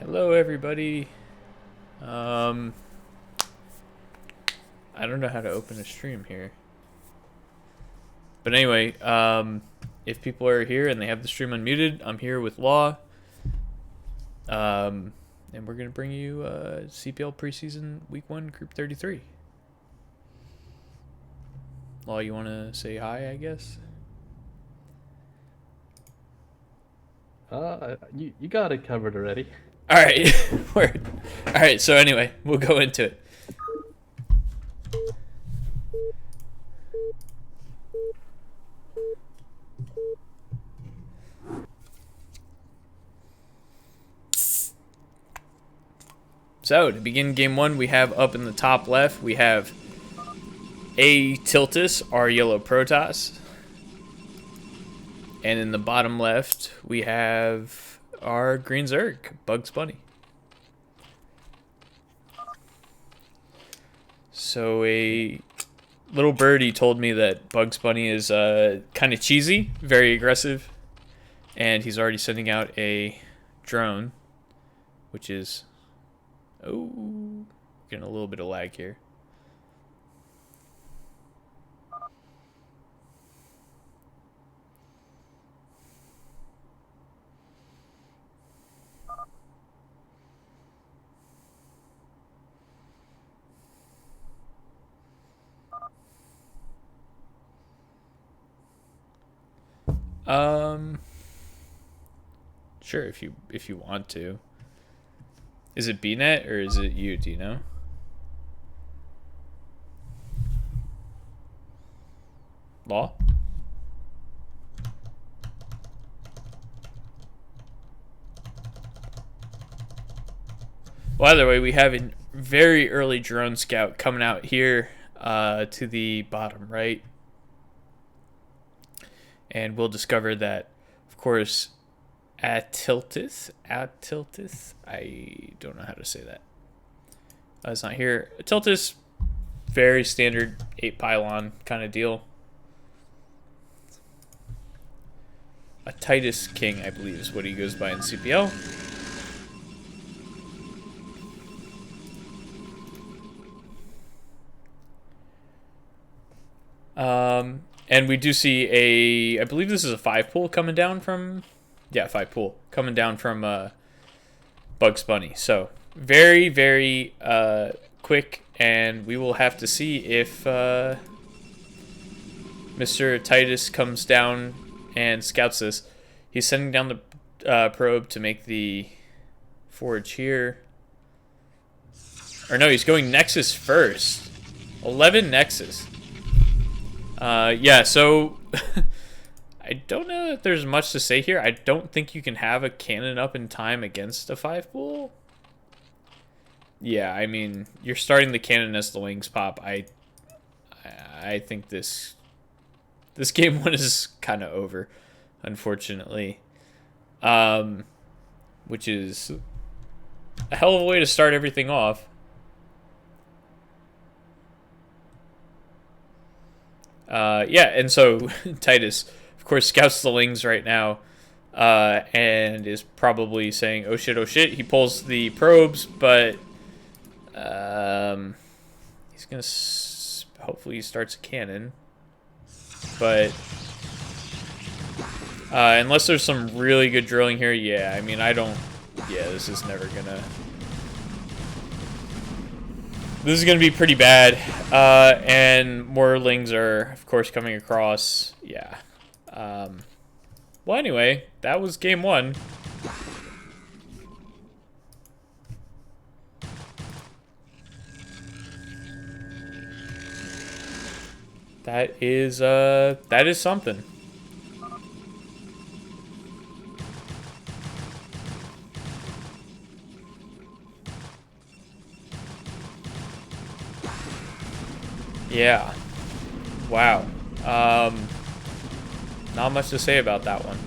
Hello, everybody. I don't know how to open a stream here. But anyway, if people are here and they have the stream unmuted, I'm here with Law. And we're going to bring you CPL Preseason Week 1, Group 33. Law, you want to say hi, I guess? You got it covered already. All right. Word. All right, so anyway, we'll go into it. So, to begin game one, we have up in the top left, we have Atitusking, our yellow Protoss. And in the bottom left, we have our green Zerg, BugsBunny. So a little birdie told me that BugsBunny is kind of cheesy, very aggressive. And he's already sending out a drone, which is... Oh, getting a little bit of lag here. Sure, if you want to. Is it BNet or is it you? Do you know? Law? Well, either way, we have a very early drone scout coming out here to the bottom right. And we'll discover that, of course, Atitusking, I don't know how to say that. It's not here. Atitusking, very standard 8 pylon kind of deal. Atitusking, I believe, is what he goes by in CPL. And we do see I believe this is a 5 pool coming down from, 5 pool coming down from BugsBunny. So very, very quick, and we will have to see if Mr. Titus comes down and scouts this. He's sending down the probe to make the forge here. Or no, he's going Nexus first. 11 Nexus. Yeah, so I don't know that there's much to say here. I don't think you can have a cannon up in time against a 5 pool. Yeah, I mean, you're starting the cannon as the wings pop. I think this game one is kind of over, unfortunately. Which is a hell of a way to start everything off. Yeah, and so Titus, of course, scouts the Lings right now and is probably saying, oh shit, oh shit. He pulls the probes, but he's going to hopefully he starts a cannon. But unless there's some really good drilling here, yeah, I mean, this is never going to... This is going to be pretty bad, and more Lings are, of course, coming across. Yeah. Well, anyway, that was game one. That is something. Yeah. Wow. Not much to say about that one.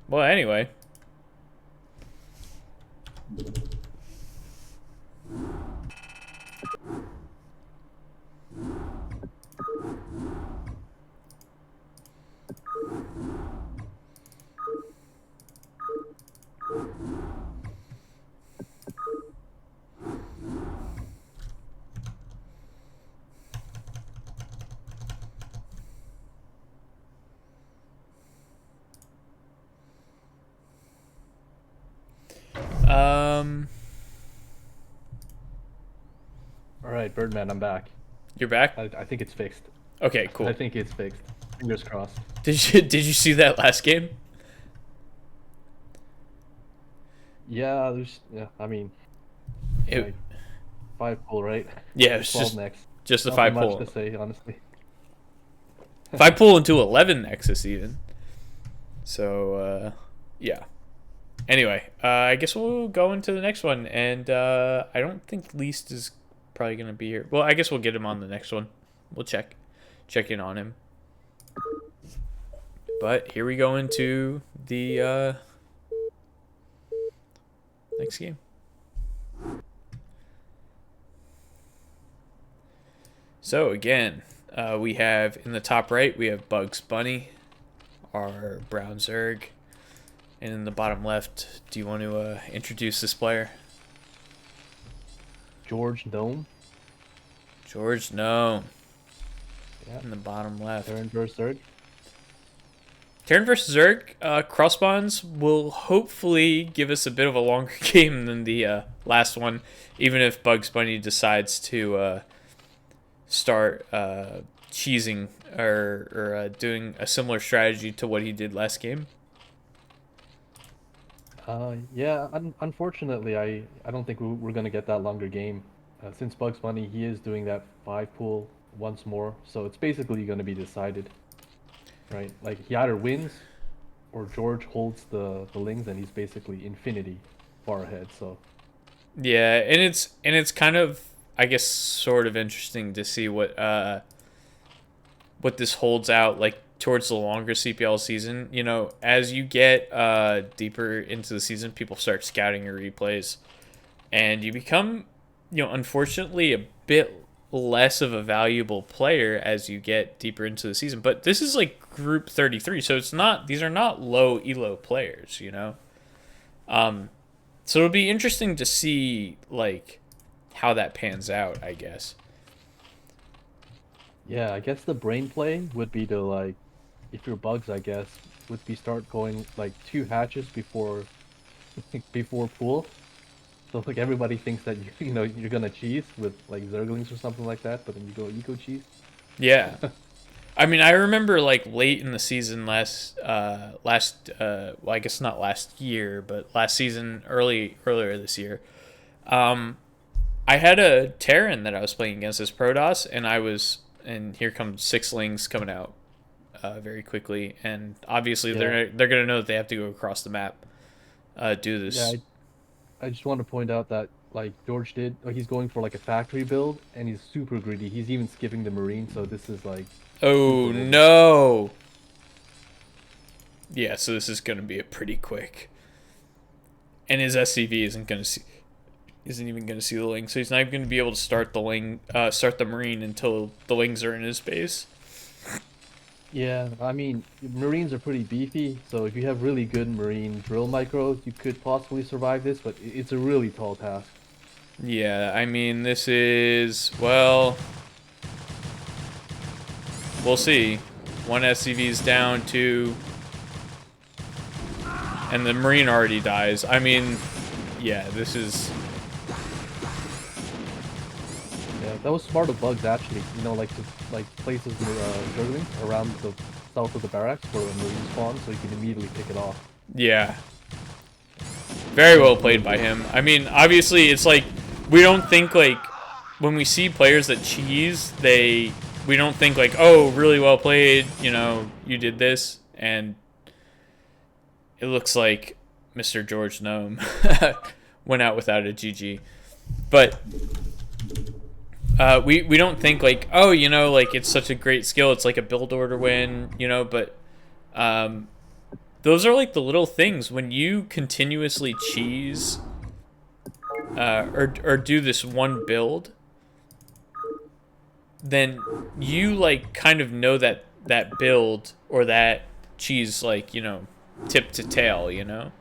Well, anyway. All right, Birdman, I'm back. You're back? I think it's fixed. Okay, cool. I think it's fixed. Fingers crossed. Did you see that last game? Yeah, I mean, It, like, 5-pull, right? yeah, it was 12 just next. just a Nothing 5-pull. much to say, honestly. 5-pull into 11 Nexus even. So yeah. Anyway, I guess we'll go into the next one, and I don't think LeaSt is probably gonna be here. Well, I guess we'll get him on the next one. We'll check in on him. But here we go into the next game. So again, we have in the top right, we have BugsBunny, our brown Zerg. And in the bottom left, do you want to introduce this player? Gnome. Gnome. Yeah. In the bottom left. Terran versus Zerg. Terran versus Zerg, cross spawns will hopefully give us a bit of a longer game than the last one, even if BugsBunny decides to start cheesing or doing a similar strategy to what he did last game. Yeah, unfortunately, I don't think we're going to get that longer game. Since BugsBunny, he is doing that 5-pull once more, so it's basically going to be decided, right? Like, he either wins, or George holds the lings, and he's basically infinity far ahead, so... Yeah, and it's kind of, I guess, sort of interesting to see what this holds out, like, towards the longer CPL season. You know, as you get deeper into the season, people start scouting your replays, and you become, you know, unfortunately a bit less of a valuable player as you get deeper into the season. But this is like group 33, so these are not low elo players, you know. So it'll be interesting to see like how that pans out, I guess. Yeah, I guess the brain play would be to, like, if you're Bugs, I guess, would be start going like 2 hatches before pool. So like everybody thinks that you know you're gonna cheese with like Zerglings or something like that, but then you go eco cheese. Yeah. I mean, I remember like late in the season well, I guess not last year, but last season, earlier this year, I had a Terran that I was playing against as Protoss, and here comes 6 lings coming out very quickly, and obviously they're gonna know that they have to go across the map, do this. Yeah, I just want to point out that like George he's going for like a factory build, and he's super greedy. He's even skipping the Marine, so this is like... Oh no! Yeah, so this is gonna be a pretty quick. And his SCV isn't even gonna see the ling, so he's not even gonna be able to start the Marine until the lings are in his base. Yeah, I mean, Marines are pretty beefy, so if you have really good Marine drill micros, you could possibly survive this, but it's a really tall task. Yeah, I mean, this is, well, we'll see. 1 SCV's down, 2, and the Marine already dies. I mean, yeah, this is... Yeah, that was smart of Bugs, actually. You know, like to places Zerglings around the south of the barracks where the Marines spawn, so you can immediately pick it off. Yeah. Very well played by him. I mean, obviously, it's like, we don't think, like, when we see players that cheese, we don't think, like, oh, really well played, you know, you did this, and it looks like Mr. George Gnome went out without a GG. But... we don't think like, oh, you know, like it's such a great skill, it's like a build order win, you know, but those are like the little things when you continuously cheese or do this one build, then you like kind of know that build or that cheese, like, you know, tip to tail, you know,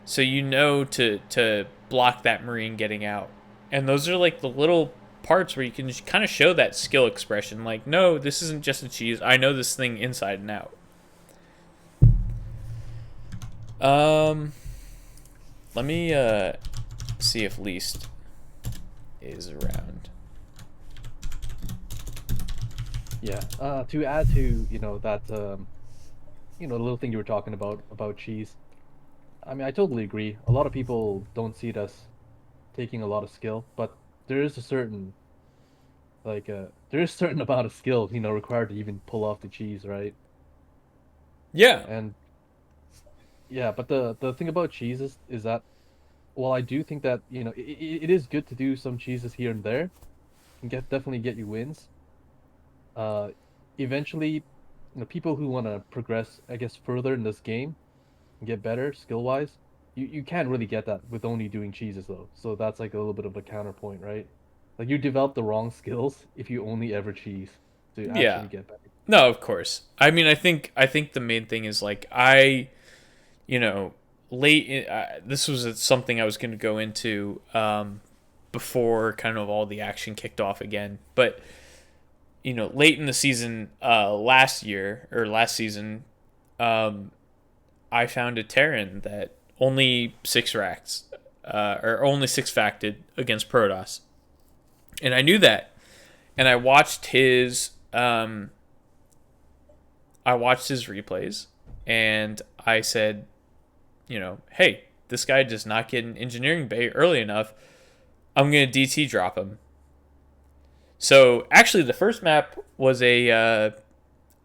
so you know to block that Marine getting out. And those are like the little parts where you can just kind of show that skill expression. Like, no, this isn't just a cheese. I know this thing inside and out. Let me see if LeaSt is around. Yeah. To add to that little thing you were talking about cheese. I mean, I totally agree. A lot of people don't see it as taking a lot of skill, but there is a certain there is a certain amount of skill required to even pull off the cheese, right? Yeah. And yeah, but the thing about cheeses is that while I do think that it is good to do some cheeses here and there, can definitely get you wins. Uh, Eventually, people who want to progress, I guess, further in this game and get better skill wise, you can't really get that with only doing cheeses though. So that's like a little bit of a counterpoint, right? Like you develop the wrong skills if you only ever cheese to Yeah. actually get better. No, of course. I mean, I think the main thing is like you know, this was something I was going to go into before kind of all the action kicked off again. But late in the season, last season, I found a Terran that only 6 racks, or only 6 facted against Protoss, and I knew that, and I watched his replays, and I said, hey, this guy does not get an engineering bay early enough. I'm gonna DT drop him. So actually, the first map was a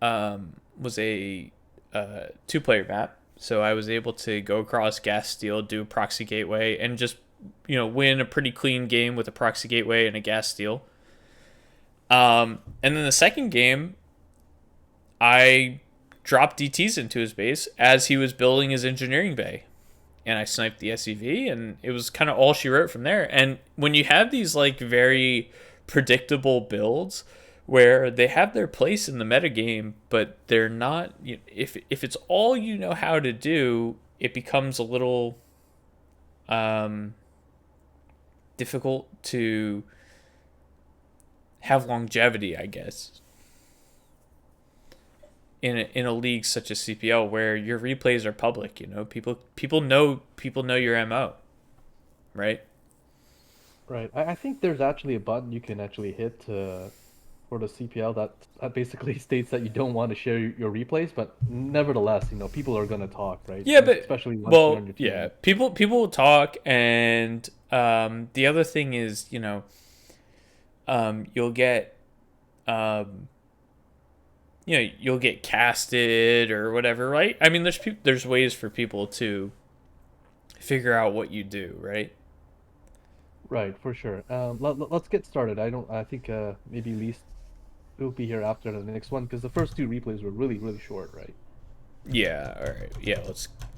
2-player map. So I was able to go across gas steel, do a proxy gateway, and just win a pretty clean game with a proxy gateway and a gas steel. And then the second game, I dropped DTs into his base as he was building his engineering bay. And I sniped the SEV, and it was kind of all she wrote from there. And when you have these like very predictable builds where they have their place in the metagame, but they're not, if it's all you know how to do, it becomes a little difficult to have longevity, I guess, in a league such as CPL, where your replays are public. People know your MO, right? Right. I think there's actually a button you can actually hit for the CPL that basically states that you don't want to share your replays, but nevertheless, people are gonna talk, right? Yeah, but Especially once you're on your team. yeah, people will talk, and the other thing is, you'll get you'll get casted or whatever, right? I mean, there's ways for people to figure out what you do, right? Right, for sure. Let's get started. I think maybe LeaSt will be here after the next one because the first two replays were really, really short, right? Yeah, all right. Yeah,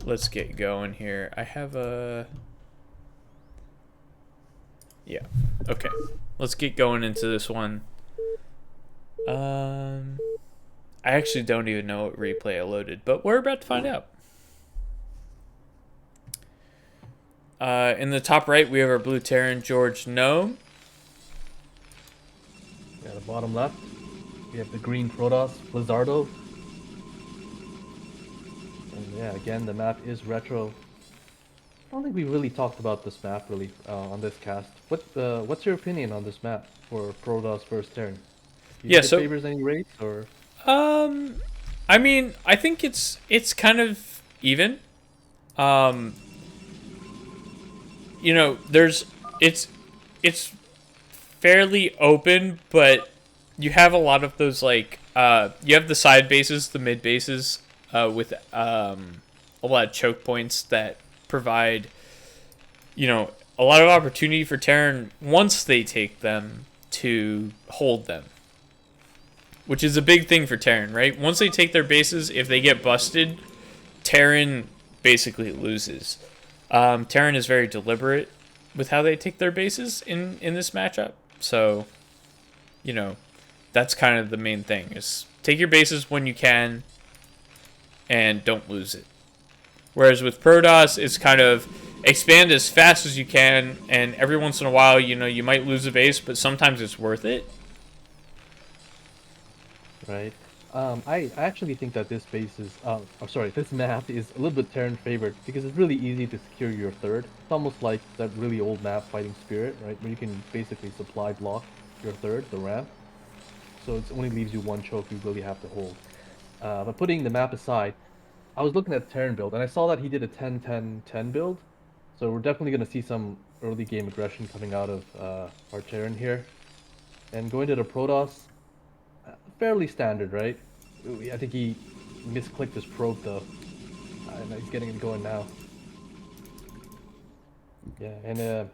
let's get going here. I have a Yeah. Okay. Let's get going into this one. I actually don't even know what replay I loaded, but we're about to find out. In the top right, we have our blue Terran, George Gnome. Yeah, the bottom left, we have the green Protoss, Flizzardo. And yeah, again, the map is retro. I don't think we really talked about this map really on this cast. What's your opinion on this map for Protoss first Terran? Do you think it favors any race or? I mean, I think it's kind of even. It's fairly open, but you have a lot of those like you have the side bases, the mid bases, with a lot of choke points that provide a lot of opportunity for Terran once they take them to hold them, which is a big thing for Terran, right? Once they take their bases, if they get busted, Terran basically loses. Terran is very deliberate with how they take their bases in this matchup. So, that's kind of the main thing, is take your bases when you can and don't lose it. Whereas with Protoss, it's kind of expand as fast as you can, and every once in a while, you might lose a base, but sometimes it's worth it. Right. I actually think that this base is, sorry, this map is a little bit Terran favored because it's really easy to secure your third. It's almost like that really old map, Fighting Spirit, right? Where you can basically supply block your third, the ramp. So it only leaves you one choke you really have to hold. But putting the map aside, I was looking at Terran build and I saw that he did a 10-10-10 build. So we're definitely going to see some early game aggression coming out of our Terran here. And going to the Protoss, fairly standard, right? I think he misclicked his probe though. And he's getting it going now. Yeah, and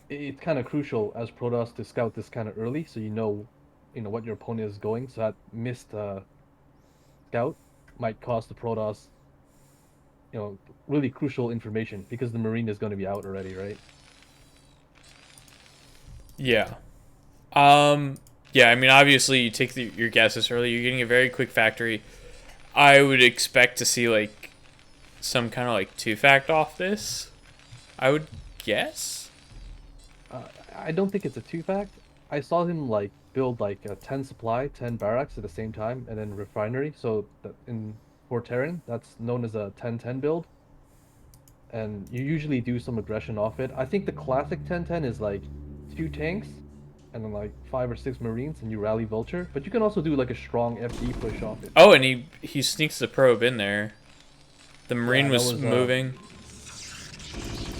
it's kind of crucial as Protoss to scout this kind of early, so you know what your opponent is going. So that missed scout might cost the Protoss, really crucial information because the Marine is going to be out already, right? Yeah. Yeah, I mean, obviously, you take your guesses early. You're getting a very quick factory. I would expect to see, like, some kind of, like, 2-fact off this. I would guess. I don't think it's a two-fact. I saw him, like, build, like, a 10 supply, 10 barracks at the same time, and then refinery. So that for Terran, that's known as a 10-10 build. And you usually do some aggression off it. I think the classic 10-10 is, like, 2 tanks, and then like 5 or 6 Marines, and you rally Vulture. But you can also do like a strong FD push off it. Oh, and he sneaks the probe in there. The Marine Yeah, was moving.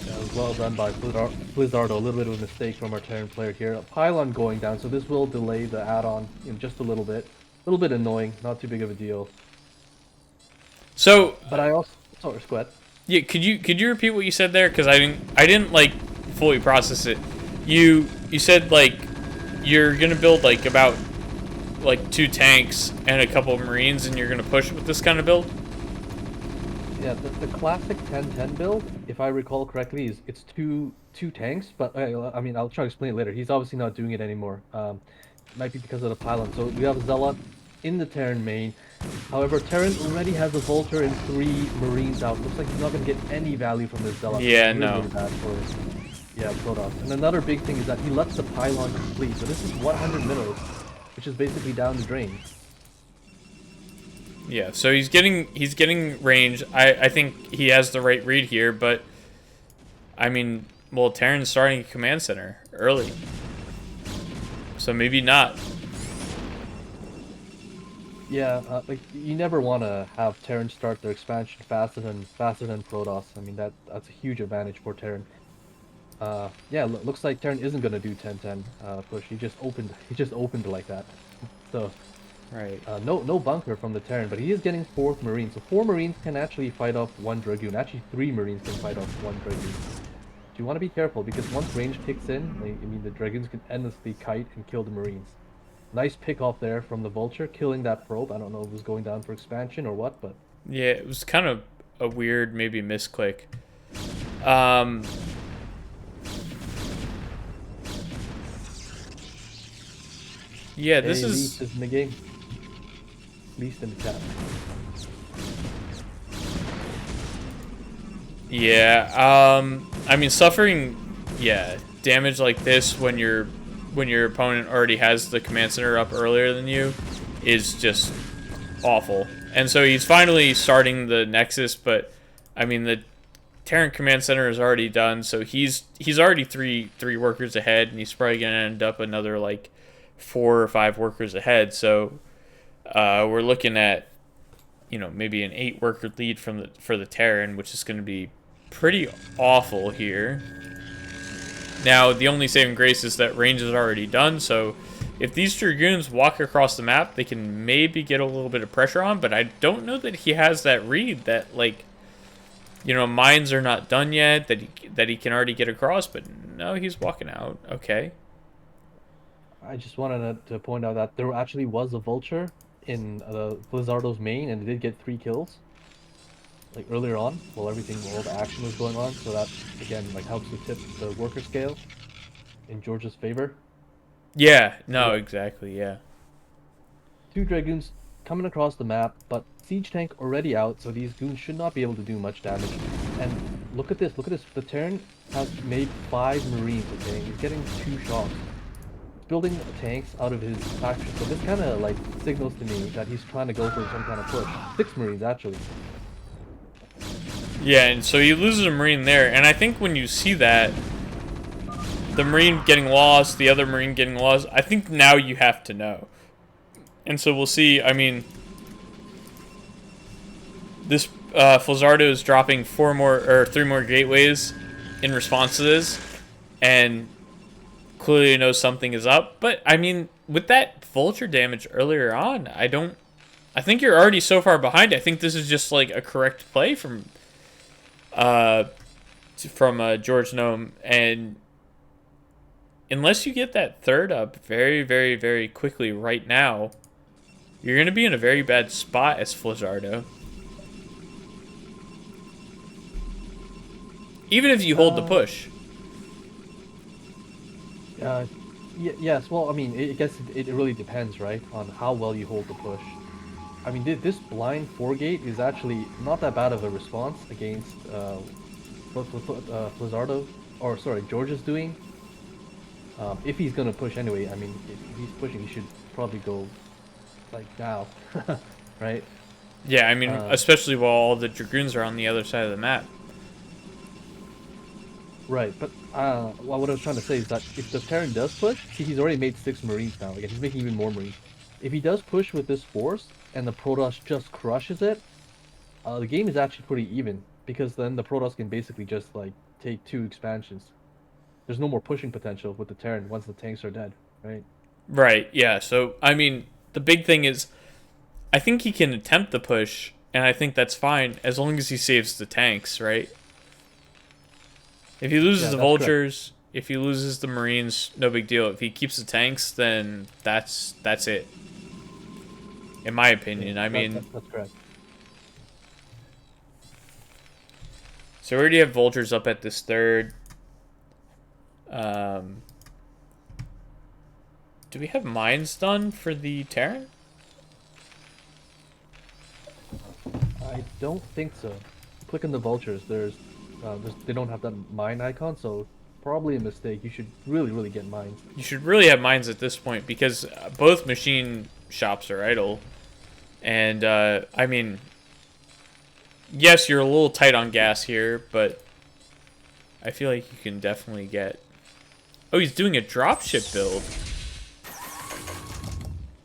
That was well done by Flizzardo. A little bit of a mistake from our Terran player here. A pylon going down, so this will delay the add-on in just a little bit. A little bit annoying, not too big of a deal. So, But I also Squad. yeah, could you repeat what you said there? Because I didn't like fully process it. You said like you're gonna build like about like 2 tanks and a couple of Marines, and you're gonna push with this kind of build. Yeah, the classic 10-10 build, if I recall correctly, is it's two tanks. But I mean, I'll try to explain it later. He's obviously not doing it anymore. Might be because of the pylon. So we have Zealot in the Terran main. However, Terran already has a Vulture and 3 Marines out. Looks like he's not going to get any value from this Zealot. Yeah, Really, no. really bad for Protoss. And another big thing is that he lets the pylon complete. So this is 100 minnows, which is basically down the drain. Yeah, so he's getting range. I think he has the right read here, but I mean, well, Terran's starting a command center early, so maybe not. Yeah, like you never want to have Terran start their expansion faster than Protoss. I mean that's a huge advantage for Terran. Yeah, looks like Terran isn't gonna do 10-10 push. He just opened like that. So Right. no bunker from the Terran, but he is getting 4th Marine. So 4 Marines can actually fight off 1 Dragoon. Actually 3 Marines can fight off 1 Dragoon. So you want to be careful because once range kicks in, I mean the Dragoons can endlessly kite and kill the Marines. Nice pick off there from the Vulture, killing that probe. I don't know if it was going down for expansion or what, but... Yeah, it was kind of a weird, maybe misclick. Yeah, this is... LeaSt is in the game. LeaSt in the chat. Yeah, I mean, suffering, yeah, damage like this when your opponent already has the command center up earlier than you is just awful. And so he's finally starting the Nexus, but I mean the Terran command center is already done, so he's already three workers ahead, and he's probably gonna end up another like 4 or 5 workers ahead. So we're looking at, you know, maybe an 8 worker lead for the Terran, which is going to be pretty awful here. Now, the only saving grace is that range is already done, so if these Dragoons walk across the map, they can maybe get a little bit of pressure on, but I don't know that he has that read that, like, you know, mines are not done yet, that he can already get across, but no, he's walking out. Okay. I just wanted to point out that there actually was a Vulture in Flizzardo's main, and it did get 3 kills. Like earlier on, while all the action was going on, so that again like helps to tip the worker scale in Georgia's favor. Yeah, no, exactly, yeah. 2 Dragoons coming across the map, but Siege Tank already out, so these goons should not be able to do much damage. And look at this, the Terran has made 5 Marines, okay? He's getting 2 shots. building tanks out of his factory, so this kind of like signals to me that he's trying to go for some kind of push. 6 Marines actually. Yeah, and so he loses a Marine there, and I think when you see that, the Marine getting lost, the other Marine getting lost, I think now you have to know. And so we'll see. I mean, this Flizzardo is dropping 3 more gateways in response to this, and clearly knows something is up. But I mean, with that vulture damage earlier on, I think you're already so far behind. I think this is just like a correct play from George Gnome, and unless you get that third up very, very, very quickly right now, you're going to be in a very bad spot as Flizzardo. Even if you hold the push. Yes, well, I mean, I guess it really depends, right, on how well you hold the push. I mean, this blind 4-gate is actually not that bad of a response against what Flizzardo, or sorry, George is doing. If he's gonna push anyway, I mean, if he's pushing, he should probably go like now, right? Yeah, I mean, especially while all the Dragoons are on the other side of the map. Right, but well, what I was trying to say is that if the Terran does push, see, he's already made 6 Marines now. Again, he's making even more Marines. If he does push with this force, and the Protoss just crushes it, the game is actually pretty even, because then the Protoss can basically just, like, take 2 expansions. There's no more pushing potential with the Terran once the tanks are dead, right? Right, yeah. So, I mean, the big thing is, I think he can attempt the push, and I think that's fine, as long as he saves the tanks, right? If he loses the vultures, correct. If he loses the Marines, no big deal. If he keeps the tanks, then that's it. In my opinion, I mean... That's correct. So we already have vultures up at this third. Do we have mines done for the Terran? I don't think so. Click on the vultures. They don't have that mine icon, so probably a mistake. You should really get mines. You should really have mines at this point, because both machine shops are idle. And, I mean, yes, you're a little tight on gas here, but I feel like you can definitely get... Oh, he's doing a dropship build.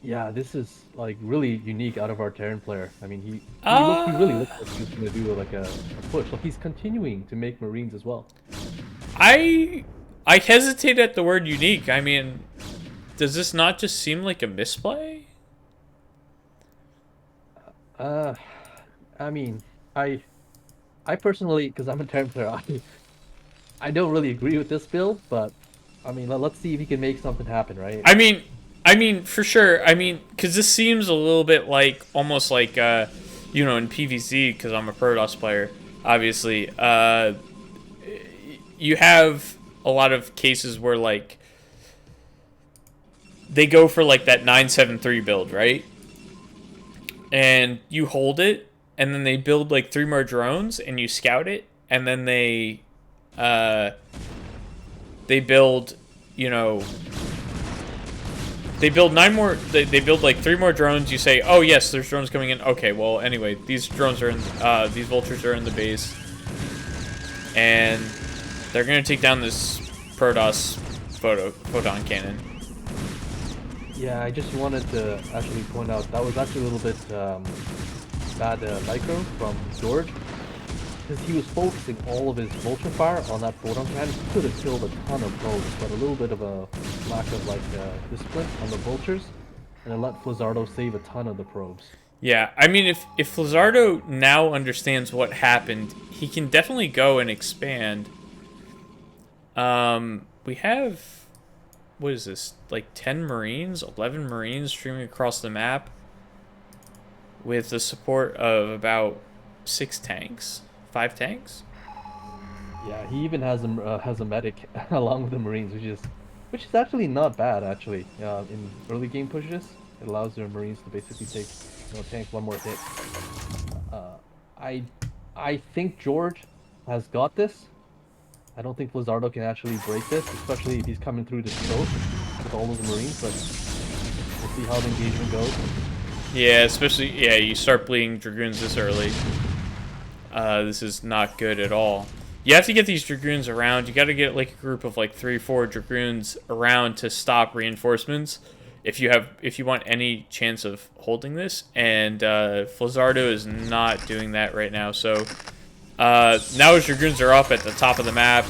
Yeah, this is like really unique out of our Terran player. I mean, he really looks like he's gonna do like a push. Like he's continuing to make Marines as well. I hesitate at the word unique. I mean, does this not just seem like a misplay? I mean, I personally, because I'm a Terran player, I don't really agree with this build, but I mean, let's see if he can make something happen, right? I mean, for sure. I mean, because this seems a little bit like, almost like, you know, in PvZ, because I'm a Protoss player, obviously, you have a lot of cases where, like, they go for, like, that 973 build, right? And you hold it, and then they build, like, 3 more drones, and you scout it, and then they build, you know... They build 9 more. They build like 3 more drones. You say, "Oh yes, there's drones coming in." Okay, well anyway, these drones are in. These vultures are in the base, and they're gonna take down this Protoss photon cannon. Yeah, I just wanted to actually point out that was actually a little bit bad micro from George, because he was focusing all of his vulture fire on that photon cannon. He could have killed a ton of probes, but a little bit of a lack of like discipline on the vultures, and it let Flizzardo save a ton of the probes. Yeah, I mean, if Flizzardo now understands what happened, he can definitely go and expand. We have, what is this, like 10 Marines, 11 Marines streaming across the map with the support of about 6 tanks. 5 tanks? Yeah, he even has a medic along with the Marines, which is actually not bad actually. In early game pushes, it allows their Marines to basically take, you know, tank 1 more hit. I think George has got this. I don't think Flizzardo can actually break this, especially if he's coming through this coast. with all those Marines, but we'll see how the engagement goes. Yeah, especially, yeah, you start bleeding Dragoons this early. This is not good at all. You have to get these Dragoons around. You got to get like a group of like 3 or 4 Dragoons around to stop reinforcements if you want any chance of holding this. And Flizzardo is not doing that right now. So now his Dragoons are up at the top of the map.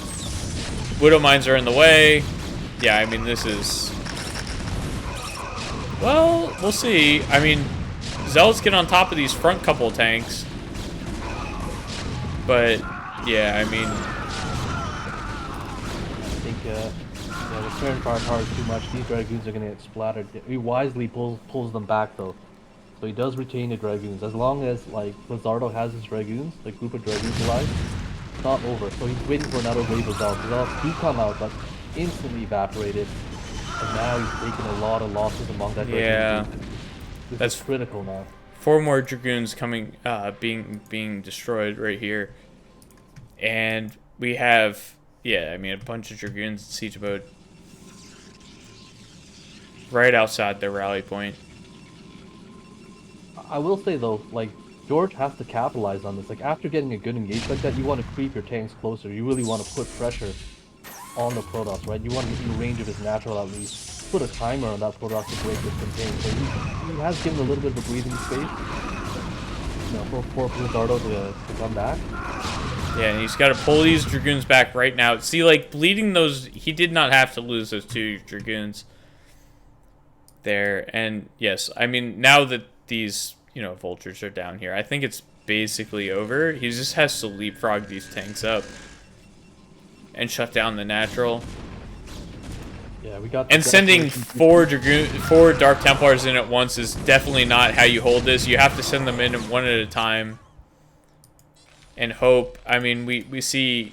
Widow Mines are in the way. Yeah, I mean, this is... Well, we'll see. I mean, Zealots get on top of these front couple tanks. But, yeah, I mean... I think, yeah, the turn firepower is too much. These Dragoons are going to get splattered. He wisely pulls them back, though. So he does retain the Dragoons. As long as, like, Flizzardo has his Dragoons, the group of Dragoons alive, it's not over. So he's waiting for another wave of Zealots. Zealots do come out, but instantly evaporated. And now he's taking a lot of losses among that Dragoon. Yeah. That's critical now. 4 more Dragoons coming, being destroyed right here. And we have, yeah, I mean, a bunch of Dragoons in siege mode. Right outside their rally point. I will say, though, like, George has to capitalize on this. Like, after getting a good engage like that, you want to creep your tanks closer. You really want to put pressure on the Protoss, right? You want to get in range of his natural at least. Put a timer on that Protoss to break this contain. So he has given a little bit of a breathing space, you know, for Flizzardo to come back. Yeah, and he's got to pull these Dragoons back right now. See, like, bleeding those... He did not have to lose those 2 Dragoons there. And, yes, I mean, now that these, you know, Vultures are down here, I think it's basically over. He just has to leapfrog these tanks up and shut down the natural. Yeah, we got. And sending 4 Dark Templars in at once is definitely not how you hold this. You have to send them in one at a time and hope. I mean, we see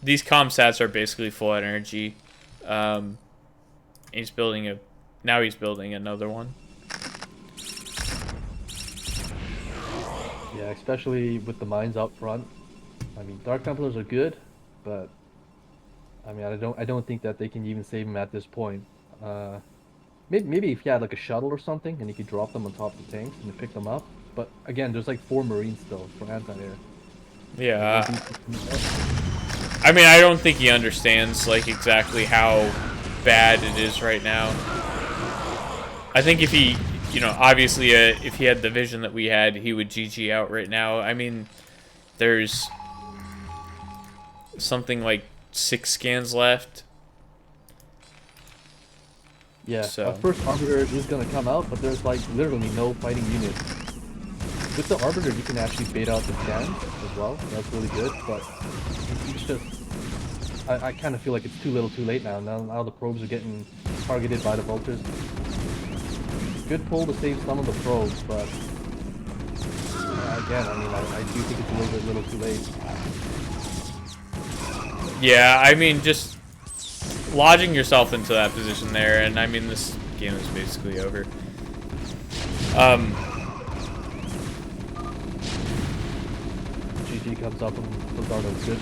these comm stats are basically full energy. He's building a... Now he's building another one. Yeah, especially with the mines out front. I mean, Dark Templars are good, but I mean, I don't think that they can even save him at this point. Maybe if he had like a shuttle or something, and he could drop them on top of the tanks and pick them up. But again, there's like 4 Marines still for anti-air. Yeah. I mean, I don't think he understands like exactly how bad it is right now. I think if he, you know, obviously, if he had the vision that we had, he would GG out right now. I mean, there's something like 6 scans left. Yeah, so. First Arbiter is going to come out, but there's like literally no fighting units. With the Arbiter, you can actually bait out the scans as well. That's really good, but it's just... I kind of feel like it's too little too late now. Now the probes are getting targeted by the Vultures. Good pull to save some of the probes, but again, I mean, I do think it's a little too late. Yeah, I mean, just lodging yourself into that position there, and I mean, this game is basically over. GG comes up and Flizzardo's good.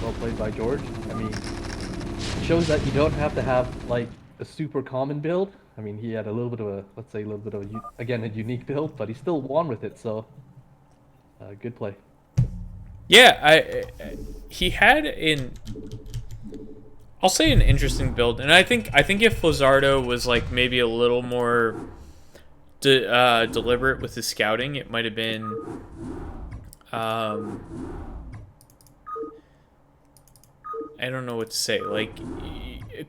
Well played by George. I mean, shows that you don't have to have like a super common build. I mean, he had a little bit of a, let's say, a little bit of a, again, a unique build, but he still won with it. So, good play. Yeah, he had I'll say an interesting build, and I think if Flizzardo was like maybe a little more deliberate with his scouting, it might have been I don't know what to say, like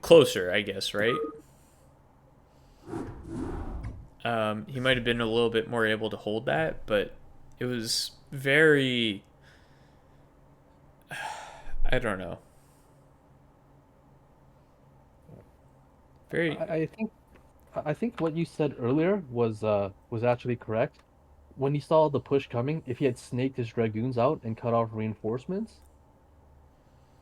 closer, I guess, right? He might have been a little bit more able to hold that, but it was very, I don't know. Very. I think what you said earlier was actually correct. When he saw the push coming, if he had snaked his Dragoons out and cut off reinforcements,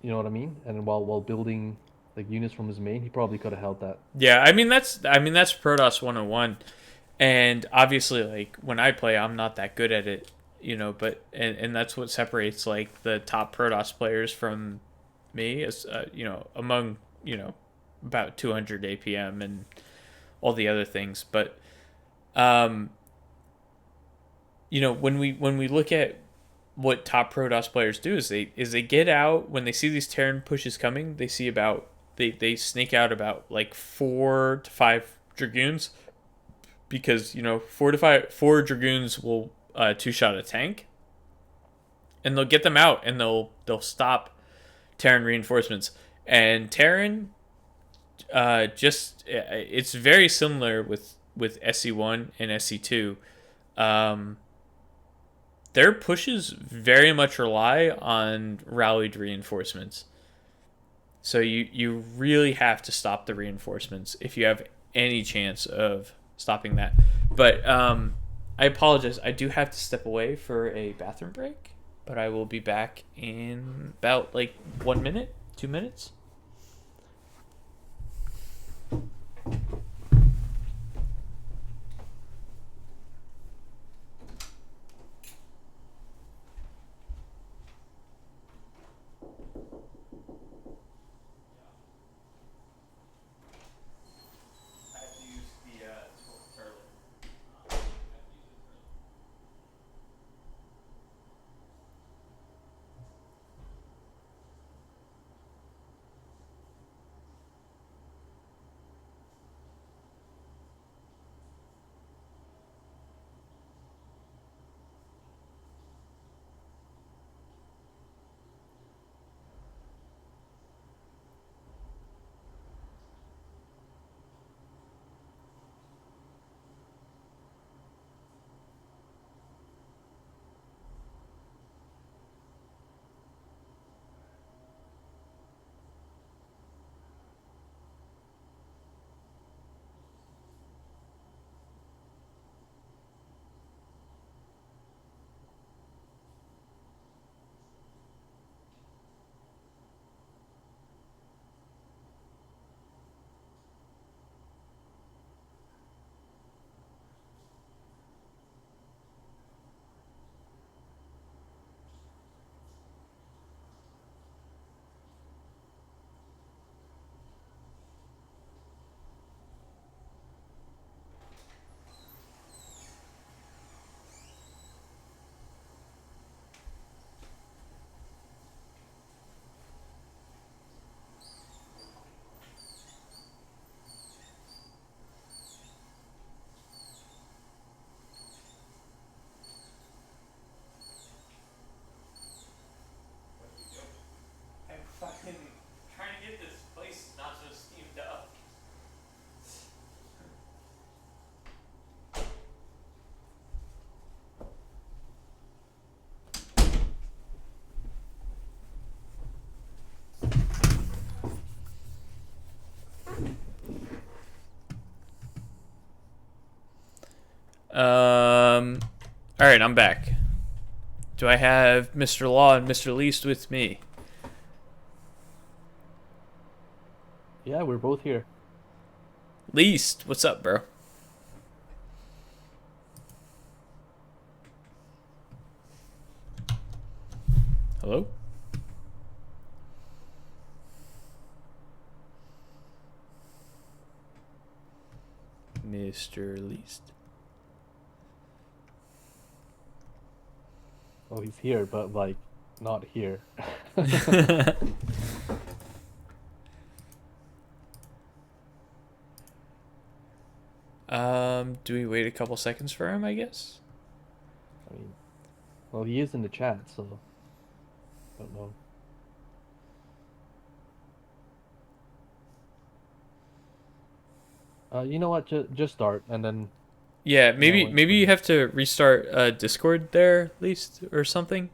you know what I mean? And while building like units from his main, he probably could have held that. Yeah, I mean that's Protoss 101. And obviously, like, when I play, I'm not that good at it, you know, but, and that's what separates, like, the top Protoss players from me, as, you know, among, you know, about 200 APM and all the other things. But you know, when we look at what top pro DOS players do is they get out when they see these Terran pushes coming. They see about they snake out about like 4 to 5 Dragoons, because you know 4 Dragoons will 2-shot a tank, and they'll get them out and they'll stop Terran reinforcements. And Terran it's very similar with SC1 and SC2. Their pushes very much rely on rallied reinforcements. So you really have to stop the reinforcements if you have any chance of stopping that. But I apologize. I do have to step away for a bathroom break, but I will be back in about like 1 minute, 2 minutes. Trying to get this place not so steamed up. All right, I'm back. Do I have Mr. Law and Mr. LeaSt with me? Yeah, we're both here. LeaSt, what's up, bro? Hello? Mr. LeaSt. Oh, he's here, but like not here. Do we wait a couple seconds for him, I guess? I mean, well, he is in the chat, so don't know. You know what? Just start, and then. Yeah, maybe you have to restart Discord there, at least, or something.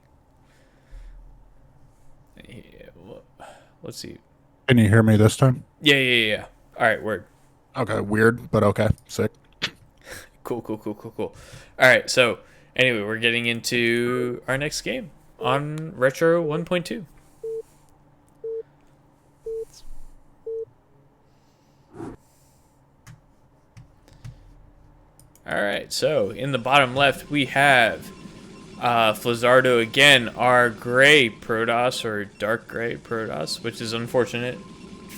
Yeah, well, let's see. Can you hear me this time? Yeah. All right, word. Okay, weird, but okay, sick. Cool. All right, so anyway, we're getting into our next game on Retro 1.2. All right, so in the bottom left, we have Flizzardo again, our gray Protoss, or dark gray Protoss, which is unfortunate.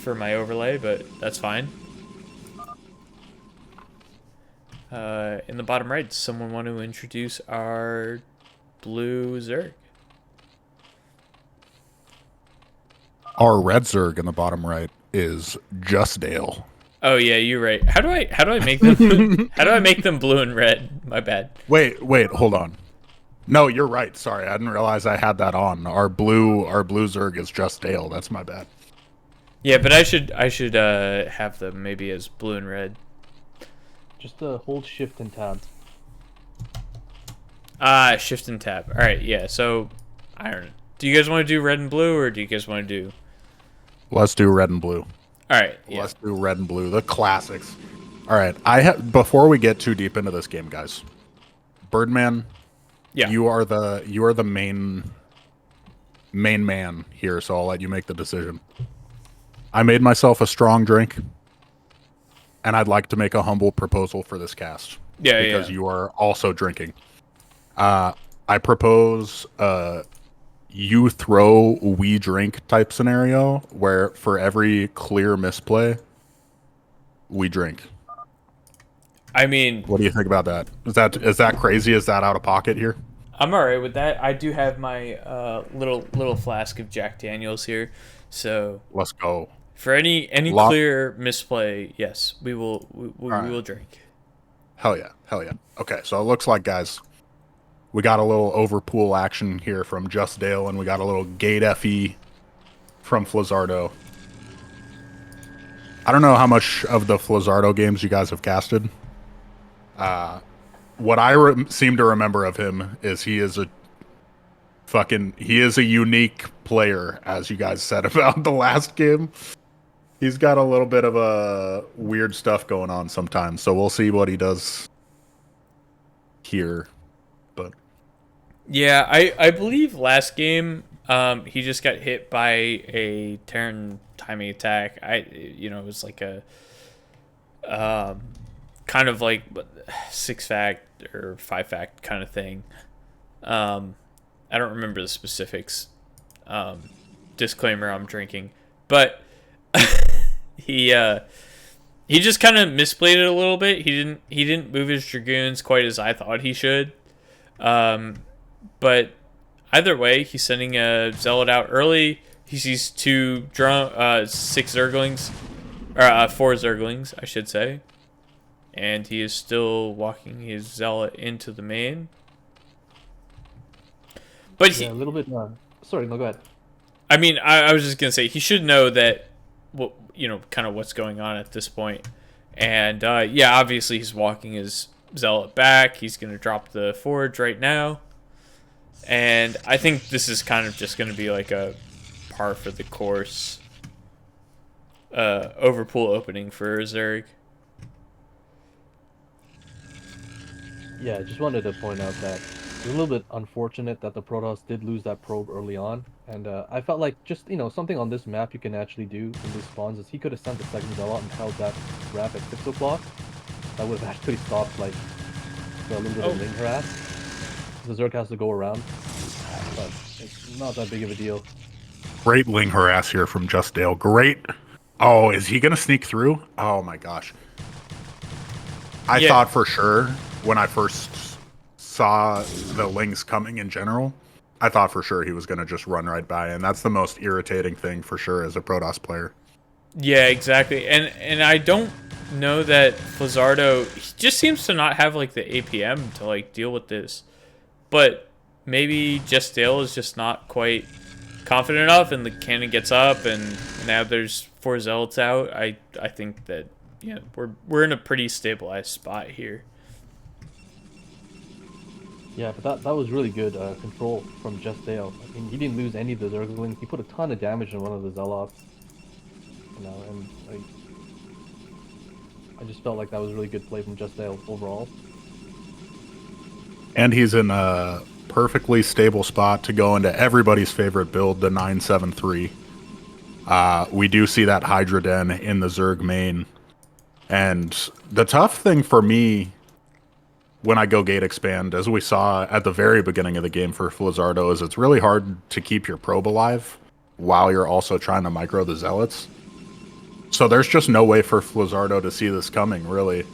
for my overlay, but that's fine. In the bottom right, does someone want to introduce our blue Zerg? Our red Zerg in the bottom right is JustDale. Oh yeah, you're right. How do I make them how do I make them blue and red? My bad. Wait, hold on. No, you're right. Sorry, I didn't realize I had that on. Our blue Zerg is JustDale. That's my bad. Yeah, but I should have them maybe as blue and red. Just hold shift and tab. Shift and tab. All right, yeah. So I don't know. Do you guys want to do red and blue, or do you guys want to do? Let's do red and blue. All right. Yeah. Let's do red and blue, the classics. All right, before we get too deep into this game, guys. Birdman, Yeah. you are the main man here, so I'll let you make the decision. I made myself a strong drink, and I'd like to make a humble proposal for this cast. Yeah, because you are also drinking. I propose you throw, we drink type scenario where for every clear misplay, we drink. I mean, what do you think about that? Is that crazy? Is that out of pocket here? I'm all right with that. I do have my little flask of Jack Daniels here, so Let's go. for any clear misplay, yes, we will will drink. Hell yeah. Okay, so it looks like, guys, we got a little overpool action here from JustDale, and we got a little gate FE from Flizzardo. I don't know how much of the Flizzardo games you guys have casted. What I seem to remember of him is he is a unique player, as you guys said about the last game. He's got a little bit of a weird stuff going on sometimes, so we'll see what he does here. But yeah, I believe last game he just got hit by a Terran timing attack. It was like a kind of like 6-fact or 5-fact kind of thing. I don't remember the specifics. Disclaimer: I'm drinking, but he just kind of misplayed it a little bit. He didn't move his dragoons quite as I thought he should. But either way, he's sending a zealot out early. He sees 6 zerglings, or 4 zerglings, I should say, and he is still walking his zealot into the main. But a little bit. Sorry, no, go ahead. I mean, I was just gonna say he should know that, kind of what's going on at this point. And yeah, obviously he's walking his zealot back. He's gonna drop the forge right now, and I think this is kind of just gonna be like a par for the course overpool opening for Zerg. Yeah, I just wanted to point out that it's a little bit unfortunate that the Protoss did lose that probe early on, and I felt like just something on this map you can actually do in these spawns is he could have sent the second zealot and held that wrap at 6 o'clock. That would have actually stopped like the little bit of ling harass. The Zerg has to go around, but it's not that big of a deal. great ling harass here from JustDale. Great. Oh, is he gonna sneak through? Oh my gosh. I thought for sure when I first saw the lings coming in general, I thought for sure he was going to just run right by, and that's the most irritating thing for sure as a Protoss player. Yeah, exactly. And I don't know that Flizzardo, he just seems to not have like the APM to like deal with this. But maybe JustDale is just not quite confident enough, and the cannon gets up, and now there's 4 zealots out. I think that we're in a pretty stabilized spot here. Yeah, but that was really good control from JustDale. I mean, he didn't lose any of the Zerglings. He put a ton of damage on one of the Zealots. And I just felt like that was really good play from JustDale overall. And he's in a perfectly stable spot to go into everybody's favorite build, the 973. We do see that Hydra Den in the Zerg main. And the tough thing for me when I go gate expand, as we saw at the very beginning of the game for Flizzardo, is it's really hard to keep your probe alive while you're also trying to micro the zealots. So there's just no way for Flizzardo to see this coming, really.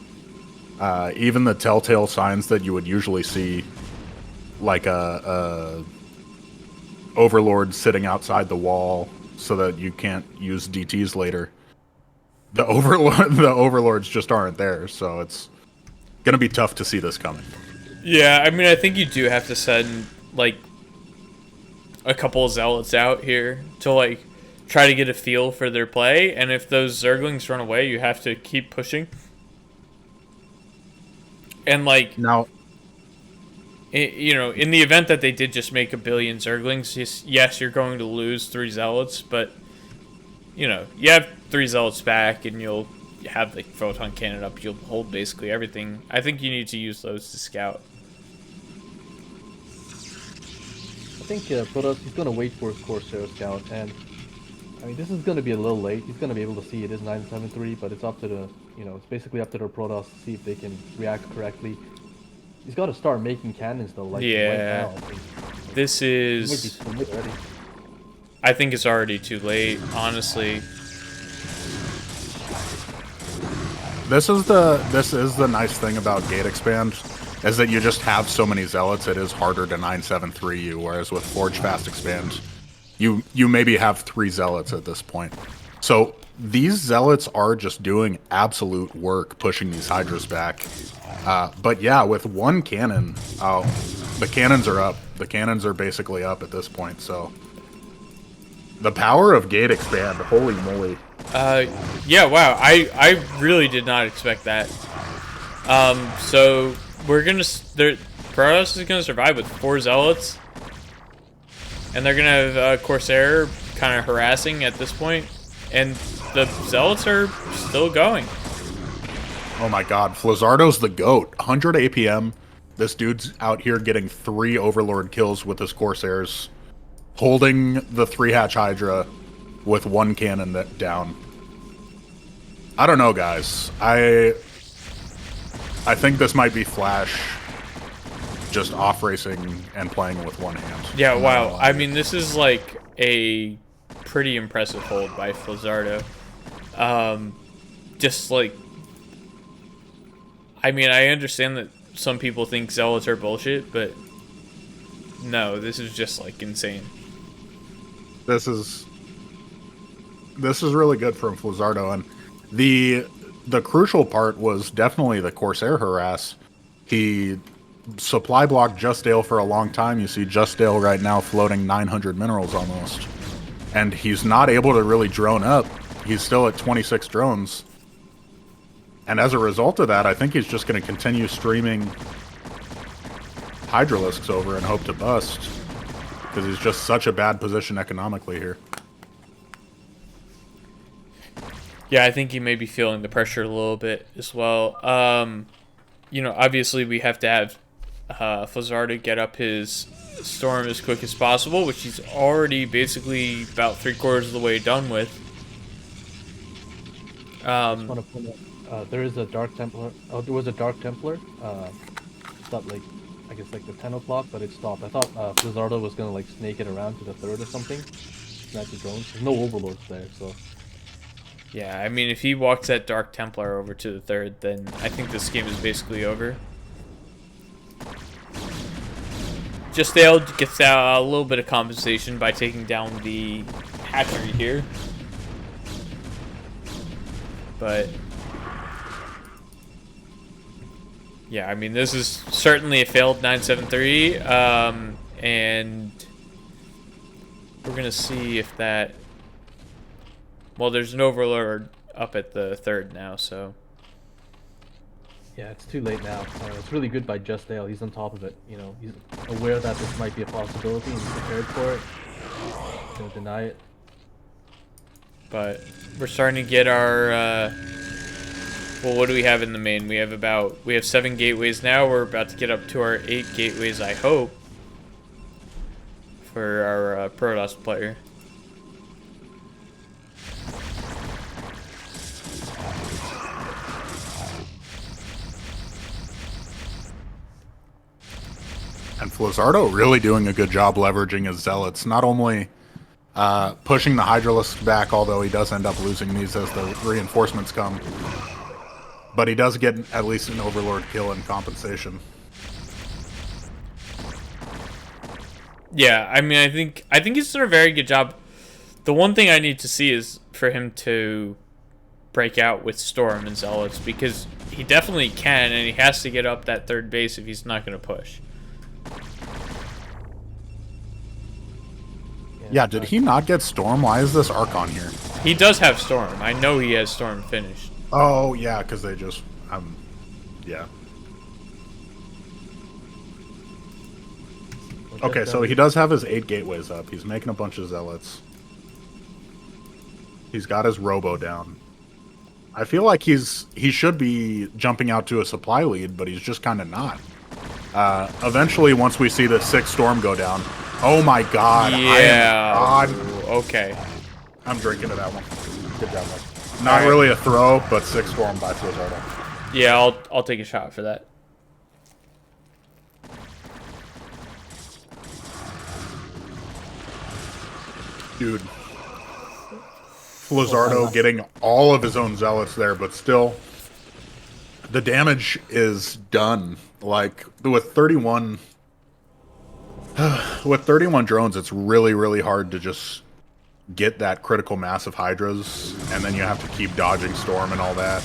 Even the telltale signs that you would usually see, like a Overlord sitting outside the wall so that you can't use DTs later. The Overlords just aren't there, so it's gonna be tough to see this coming. Yeah, I mean, I think you do have to send, like, a couple of Zealots out here to, like, try to get a feel for their play, and if those Zerglings run away, you have to keep pushing. And, like, Now, you know, in the event that they did just make a billion Zerglings, yes, you're going to lose 3 Zealots, but, you know, you have 3 Zealots back, and you'll have the Photon Cannon up, you'll hold basically everything. I think you need to use those to scout. I think Protoss, he's going to wait for his Corsair Scout, and I mean, this is going to be a little late. He's going to be able to see it is 973, but it's up to the, you know, it's basically up to the Protoss to see if they can react correctly. He's got to start making cannons, though, like Yeah. right now. I think. This It might be is... too late already. I think it's already too late, honestly. this is the nice thing about Gate Expand, is that you just have so many Zealots, it is harder to 973 you, whereas with Forge Fast Expand, you maybe have 3 Zealots at this point. So these Zealots are just doing absolute work pushing these Hydras back. But yeah, with 1 cannon, the cannons are up. The cannons are basically up at this point, so... The power of Gate Expand, holy moly. Yeah, wow, I really did not expect that. So we're gonna... Protoss is gonna survive with 4 Zealots. And they're gonna have Corsair kind of harassing at this point. And the Zealots are still going. Oh my god, Flizzardo's the GOAT. 100 APM. This dude's out here getting 3 Overlord kills with his Corsairs. Holding the 3-hatch Hydra with 1 cannon down. I don't know, guys. I think this might be Flash just off-racing and playing with 1 hand. Yeah, wow. I mean, this is like a pretty impressive hold by Flizzardo. Just like... I mean, I understand that some people think Zealots are bullshit, but no, this is just like insane. This is really good from Flizzardo, and the crucial part was definitely the Corsair harass. He supply blocked JustDale for a long time. You see JustDale right now floating 900 minerals almost, and he's not able to really drone up. He's still at 26 drones. And as a result of that, I think he's just going to continue streaming Hydralisks over and hope to bust. Because he's just such a bad position economically here. Yeah, I think he may be feeling the pressure a little bit as well. You know, obviously we have to have Flizzardo get up his Storm as quick as possible, which he's already basically about 3/4 of the way done with. I want to point out, there is a Dark Templar. Oh, there was a Dark Templar. Stopped like, I guess like the 10 o'clock, but it stopped. I thought Flizzardo was gonna like snake it around to the 3rd or something. Snatch the drones. There's no Overlords there, so. Yeah, I mean, if he walks that Dark Templar over to the 3rd, then I think this game is basically over. JustDale gets a little bit of compensation by taking down the hatchery here. But yeah, I mean, this is certainly a failed 973, and we're gonna see if that... Well, there's an Overlord up at the 3rd now, so... Yeah, it's too late now. It's really good by JustDale. He's on top of it. You know, he's aware that this might be a possibility and he's prepared for it. He's gonna deny it. But we're starting to get our... well, what do we have in the main? We have 7 gateways now. We're about to get up to our 8 gateways, I hope, for our Protoss player. And Flizzardo really doing a good job leveraging his Zealots. Not only Pushing the Hydralisk back, although he does end up losing these as the reinforcements come. But he does get at least an Overlord kill in compensation. Yeah, I mean, I think he's done a very good job. The one thing I need to see is for him to break out with Storm and Zealots, because he definitely can, and he has to get up that third base if he's not going to push. Yeah, did he not get Storm? Why is this Archon here? He does have Storm. I know he has Storm finished. Oh, yeah, because they just... yeah. Okay, so he does have his 8 gateways up. He's making a bunch of Zealots. He's got his Robo down. I feel like he should be jumping out to a supply lead, but he's just kind of not. Eventually, once we see the 6 Storm go down... Oh my god. Yeah. Okay. I'm drinking to that one. Good job, Mike. Not really a throw, but 6 Storm by Flizzardo. Yeah, I'll take a shot for that. Dude. Flizzardo getting all of his own Zealots there, but still, the damage is done. Like, with 31... With 31 drones, it's really, really hard to just get that critical mass of Hydras, and then you have to keep dodging Storm and all that.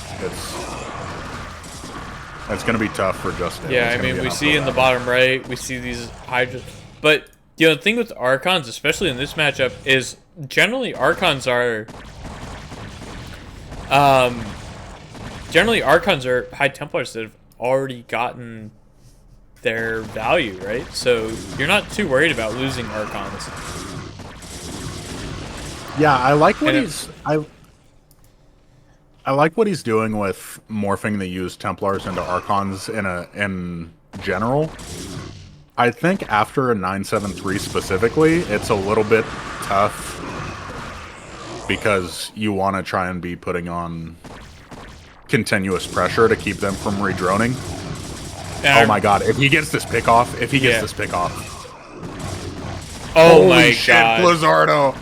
It's going to be tough for JustDale. Yeah, I mean, we see in the bottom right, we see these Hydras. But, you know, the thing with Archons, especially in this matchup, is generally Archons are... generally Archons are High Templars that have already gotten their value, right? So you're not too worried about losing Archons. Yeah, I like what I like what he's doing with morphing the used Templars into Archons in general. I think after a 973 specifically, it's a little bit tough because you want to try and be putting on continuous pressure to keep them from redroning. Oh my god, if he gets this pick off, Oh Holy my shit, god. Flizzardo.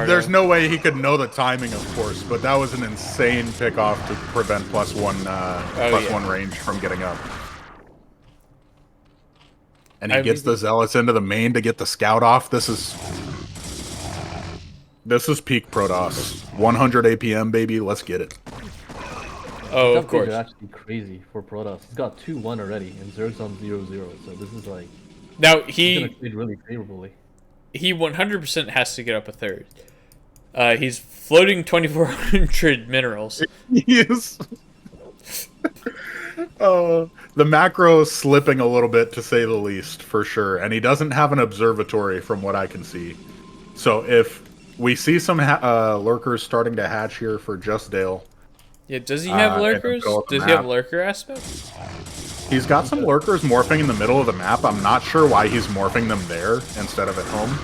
There's no way he could know the timing, of course, but that was an insane pick off to prevent plus one range from getting up. And he gets the Zealots into the main to get the scout off. This is peak Protoss. 100 APM, baby. Let's get it. Oh, of course. It's actually crazy for Protoss. He's got 2-1 already, and Zerg's on 0-0. So this is like... Now, he's gonna trade really favorably. He 100% has to get up a third. He's floating 2,400 minerals. Yes. The macro is slipping a little bit, to say the least, for sure. And he doesn't have an observatory from what I can see. So if we see some lurkers starting to hatch here for JustDale... Yeah, does he have lurkers? Does he have lurker aspect? He's got some lurkers morphing in the middle of the map. I'm not sure why he's morphing them there instead of at home.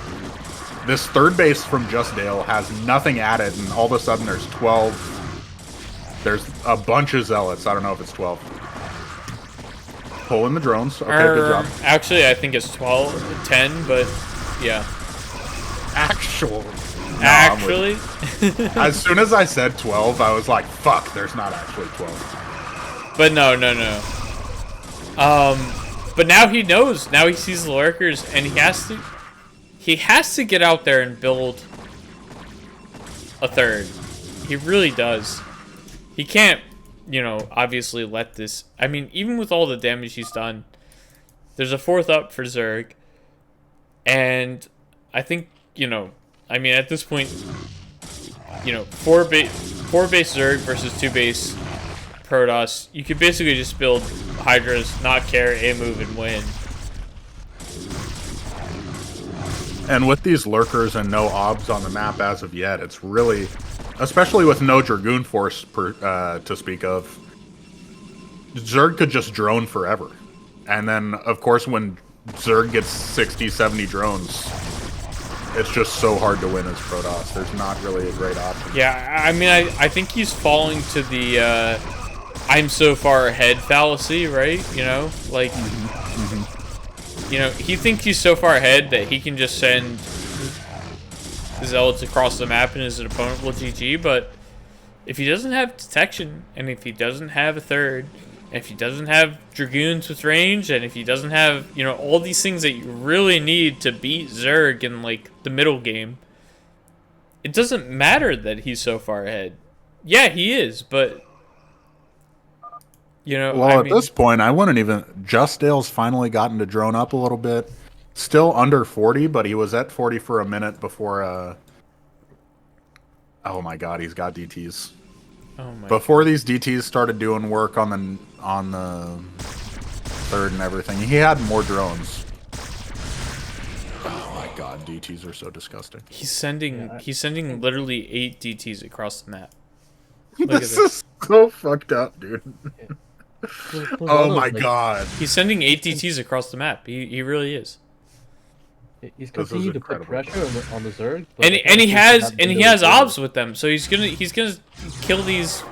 This third base from JustDale has nothing added, and all of a sudden there's 12. There's a bunch of Zealots. I don't know if it's 12. Pulling the drones. Okay, good job. Actually, I think it's 10, but yeah. Actually? As soon as I said 12, I was like, fuck, there's not actually 12. But no. But now he knows. Now he sees the lurkers, and he has to get out there and build a third. He really does. He can't, you know, obviously let this... I mean, even with all the damage he's done, there's a 4th up for Zerg. And I think, you know... I mean, at this point, you know, 4 base Zerg versus 2 base Protoss, you could basically just build Hydras, not care, A-move, and win. And with these lurkers and no obs on the map as of yet, it's really, especially with no Dragoon Force to speak of, Zerg could just drone forever. And then, of course, when Zerg gets 60, 70 drones... It's just so hard to win as Protoss. There's not really a great option. Yeah, I mean, I think he's falling to the I'm so far ahead fallacy, right? You know, like, you know, he thinks he's so far ahead that he can just send zealots across the map and his opponent will GG, but if he doesn't have detection, and if he doesn't have a third, and if he doesn't have dragoons with range, and if he doesn't have, you know, all these things that you really need to beat Zerg in, like, the middle game, it doesn't matter that he's so far ahead. Yeah, he is, but, you know, well, I at mean, this point, I wouldn't even. JustDale's finally gotten to drone up a little bit. Still under 40, but he was at 40 for a minute before. Oh my God, he's got DTs. oh my Before these DTs started doing work on the third and everything, he had more drones. Oh my God, DTs are so disgusting. He's sending literally 8 DTs across the map. Look This at is so fucked up, dude. Oh my Like, God. He's sending 8 DTs across the map. He really is. He's This is continuing to put incredible. pressure on the Zerg. but And I he think has have and he been has really obs with them, so he's gonna kill these.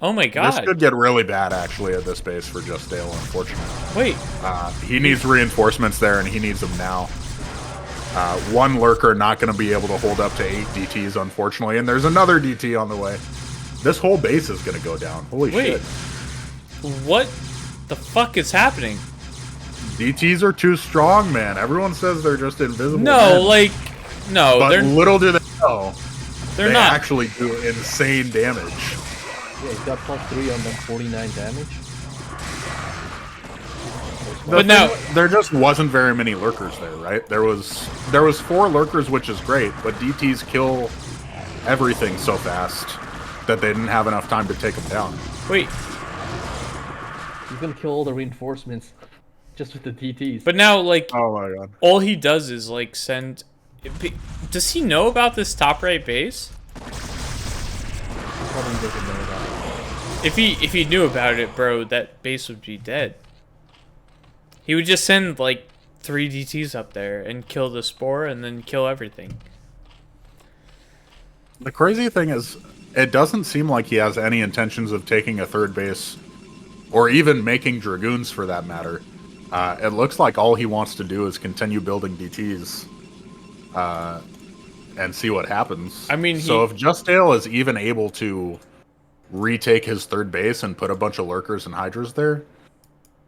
Oh my This God! could get really bad actually at this base for JustDale, unfortunately. Wait, He needs reinforcements there, and he needs them now. One lurker not going to be able to hold up to 8 DTs, unfortunately, and there's another DT on the way. This whole base is going to go down. Holy wait, shit. what the fuck is happening? DTs are too strong, man. Everyone says they're just invisible. No, men. like, no, But they're little do they know, they're they not. actually do insane damage. Yeah, he's got +3 on them, 49 damage. But now- There just wasn't very many lurkers there, right? There was 4 lurkers, which is great, but DTs kill everything so fast that they didn't have enough time to take them down. Wait, He's gonna kill all the reinforcements just with the DTs. but now, like, Oh my God. all he does is like send. Does he know about this top right base? Probably doesn't know that. If he knew about it, bro, that base would be dead. He would just send like 3 DTs up there and kill the spore and then kill everything. The crazy thing is, it doesn't seem like he has any intentions of taking a third base, or even making dragoons for that matter. It looks like all he wants to do is continue building DTs, and see what happens. I mean, so if JustDale is even able to retake his third base and put a bunch of lurkers and hydras there,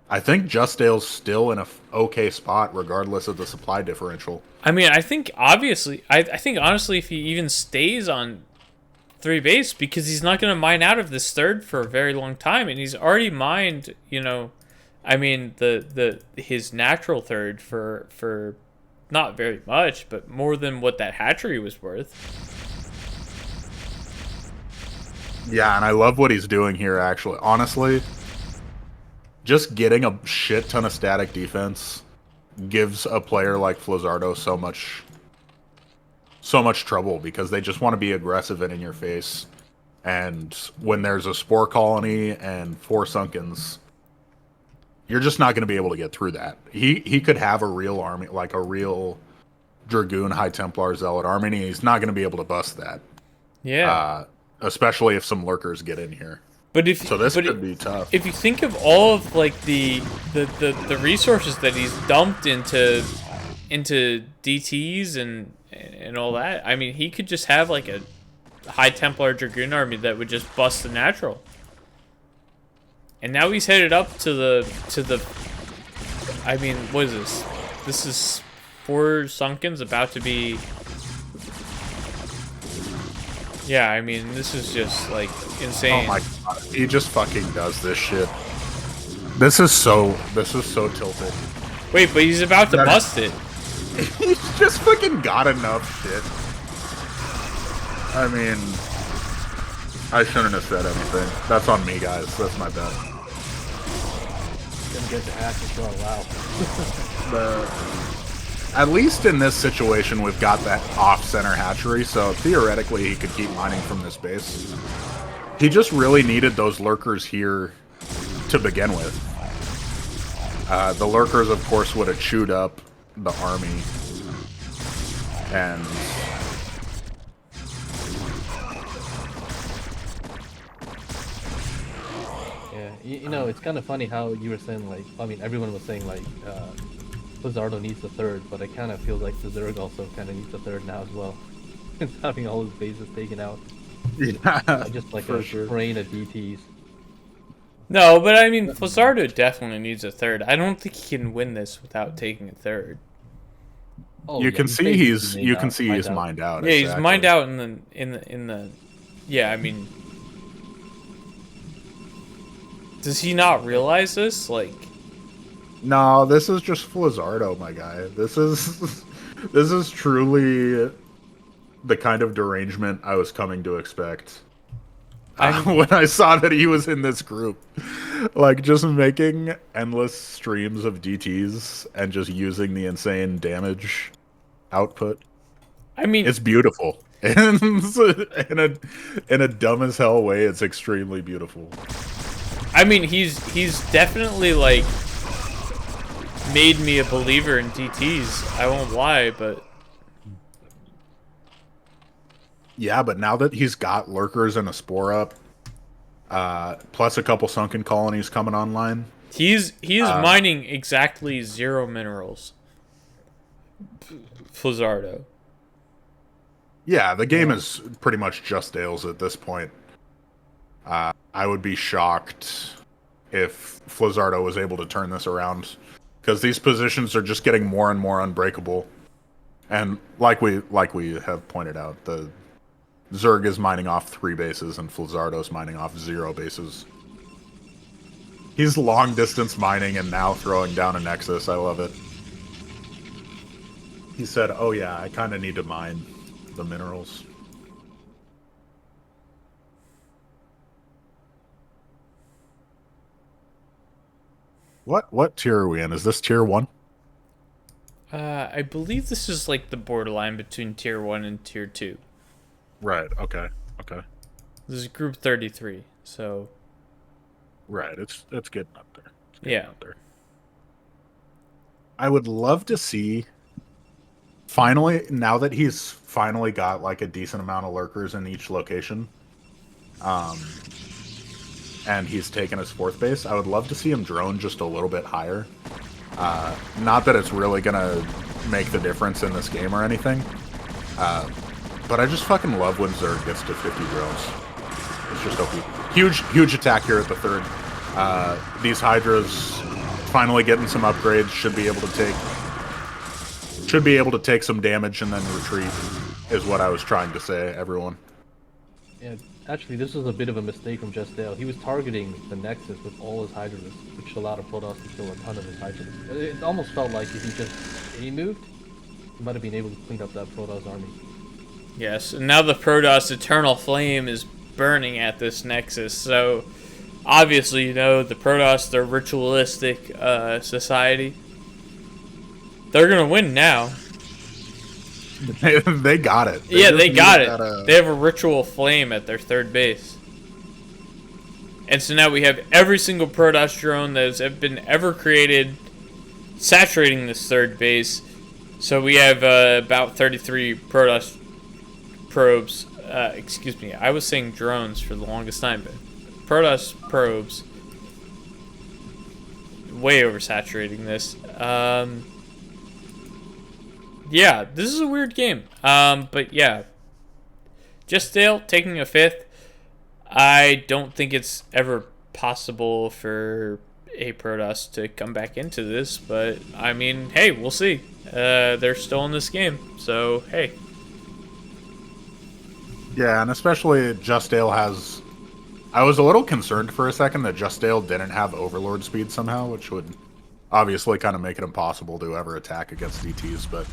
I think JustDale's still in a okay spot regardless of the supply differential. I mean, I think obviously, I think honestly, if he even stays on 3 base, because he's not going to mine out of this third for a very long time, and he's already mined, you know, I mean, his natural third for not very much, but more than what that hatchery was worth. Yeah, and I love what he's doing here, actually. Honestly, just getting a shit ton of static defense gives a player like Flizzardo so much trouble, because they just want to be aggressive and in your face. And when there's a spore colony and 4 Sunkens, you're just not going to be able to get through that. He could have a real army, like a real Dragoon High Templar Zealot army, and he's not going to be able to bust that. Yeah. Especially if some lurkers get in here. But if So this but could be tough. if you think of all of like the resources that he's dumped into DTs and all that, I mean, he could just have like a High Templar Dragoon army that would just bust the natural. And now he's headed up to the I mean, what is this? This is 4 Sunkens about to be. Yeah, I mean, this is just like insane. Oh my God, he just fucking does this shit. This is so tilted. Wait, but he's about to bust it. He's just fucking got enough shit. I mean, I shouldn't have said anything. That's on me, guys. That's my bad. Gonna get the hack for a while. At least in this situation, we've got that off-center hatchery, so theoretically he could keep mining from this base. He just really needed those lurkers here to begin with. The lurkers, of course, would have chewed up the army. And Yeah, you know, it's kind of funny how you were saying, like, I mean, everyone was saying, like, Flizzardo needs a third, but I kind of feel like the Zerg also kind of needs a third now as well. It's having all his bases taken out. Yeah, Just like for a sure. train of DTs. No, but I mean, Flizzardo definitely needs a third. I don't think he can win this without taking a third. Oh, You yeah, can see basically he's mined out. Yeah, he's exactly. mined out in the. Yeah, I mean, does he not realize this? Like, No, this is just Flizzardo, my guy. This is truly the kind of derangement I was coming to expect. When I saw that he was in this group, like just making endless streams of DTs and just using the insane damage output. I mean, It's beautiful. And in a dumb as hell way, it's extremely beautiful. I mean, he's definitely like made me a believer in DTs. I won't lie, but Yeah, but now that he's got lurkers and a spore up, plus a couple sunken colonies coming online, he is mining exactly 0 minerals. Flizzardo. yeah, the game is pretty much JustDale's at this point. I would be shocked if Flizzardo was able to turn this around, because these positions are just getting more and more unbreakable. And like we have pointed out, the Zerg is mining off 3 bases and Flizzardo's mining off 0 bases. He's long distance mining and now throwing down a Nexus. I love it. He said, "Oh yeah, I kind of need to mine the minerals." What tier are we in? Is this tier 1? I believe this is like the borderline between tier 1 and tier 2. Right. Okay. Okay. This is group 33, so Right. It's getting up there. yeah. Up there. I would love to see. Finally, now that he's finally got like a decent amount of lurkers in each location, and he's taken his 4th base, I would love to see him drone just a little bit higher. Not that it's really gonna make the difference in this game or anything, but I just fucking love when Zerg gets to 50 drones. It's just OP. Huge attack here at the 3rd. These Hydras finally getting some upgrades, should be able to take some damage and then retreat, is what I was trying to say, everyone. Yeah, actually, this was a bit of a mistake from JustDale. He was targeting the Nexus with all his Hydras, which allowed a Protoss to kill a ton of his Hydras. It almost felt like if he just A-moved, he might have been able to clean up that Protoss army. Yes, and now the Protoss Eternal Flame is burning at this Nexus, so obviously, you know, the Protoss, they're ritualistic society. They're gonna win now. They got it. They got it. They have a ritual flame at their 3rd base. And so now we have every single Protoss drone that has been ever created saturating this 3rd base. So we have about 33 Protoss probes. Excuse me, I was saying drones for the longest time, but Protoss probes. Way oversaturating this. Yeah, this is a weird game. But yeah. JustDale taking a 5th. I don't think it's ever possible for a Protoss to come back into this, but I mean, hey, we'll see. They're still in this game, so hey. Yeah, and especially JustDale has... I was a little concerned for a second that JustDale didn't have Overlord speed somehow, which would obviously kind of make it impossible to ever attack against DTs, but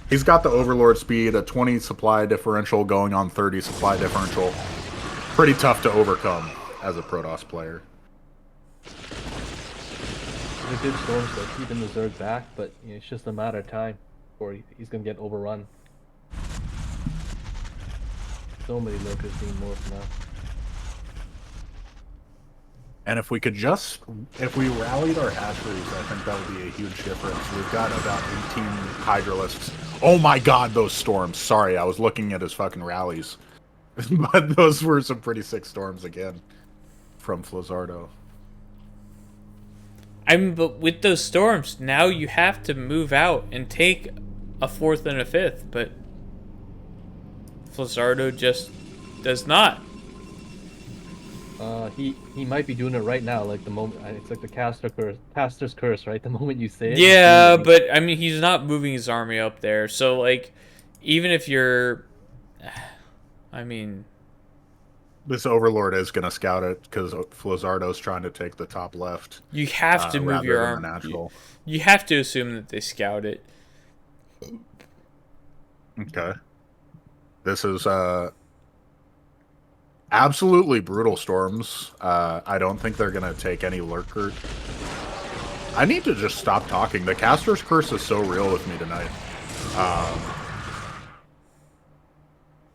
he's got the Overlord speed, a 20 supply differential going on 30 supply differential. Pretty tough to overcome as a Protoss player. They're good storms though, keeping the Zerg back, but you know, it's just a matter of time before he's gonna get overrun. So many lurkers being north now. And if we rallied our hatcheries, I think that would be a huge difference. We've got about 18 Hydralisks. Oh my god, those storms. Sorry, I was looking at his fucking rallies. But those were some pretty sick storms again from Flizzardo. I mean, but with those storms, now you have to move out and take a 4th and a 5th, but Flizzardo just does not. He might be doing it right now, like the moment it's like the caster's curse, right? The moment you say it. Yeah, but I mean, he's not moving his army up there, so like, even if you're, I mean, This Overlord is going to scout it because Flizzardo's trying to take the top left. you have to move your army. Natural. You have to assume that they scout it. Okay. This is absolutely brutal storms. I don't think they're going to take any lurker. I need to just stop talking. The caster's curse is so real with me tonight.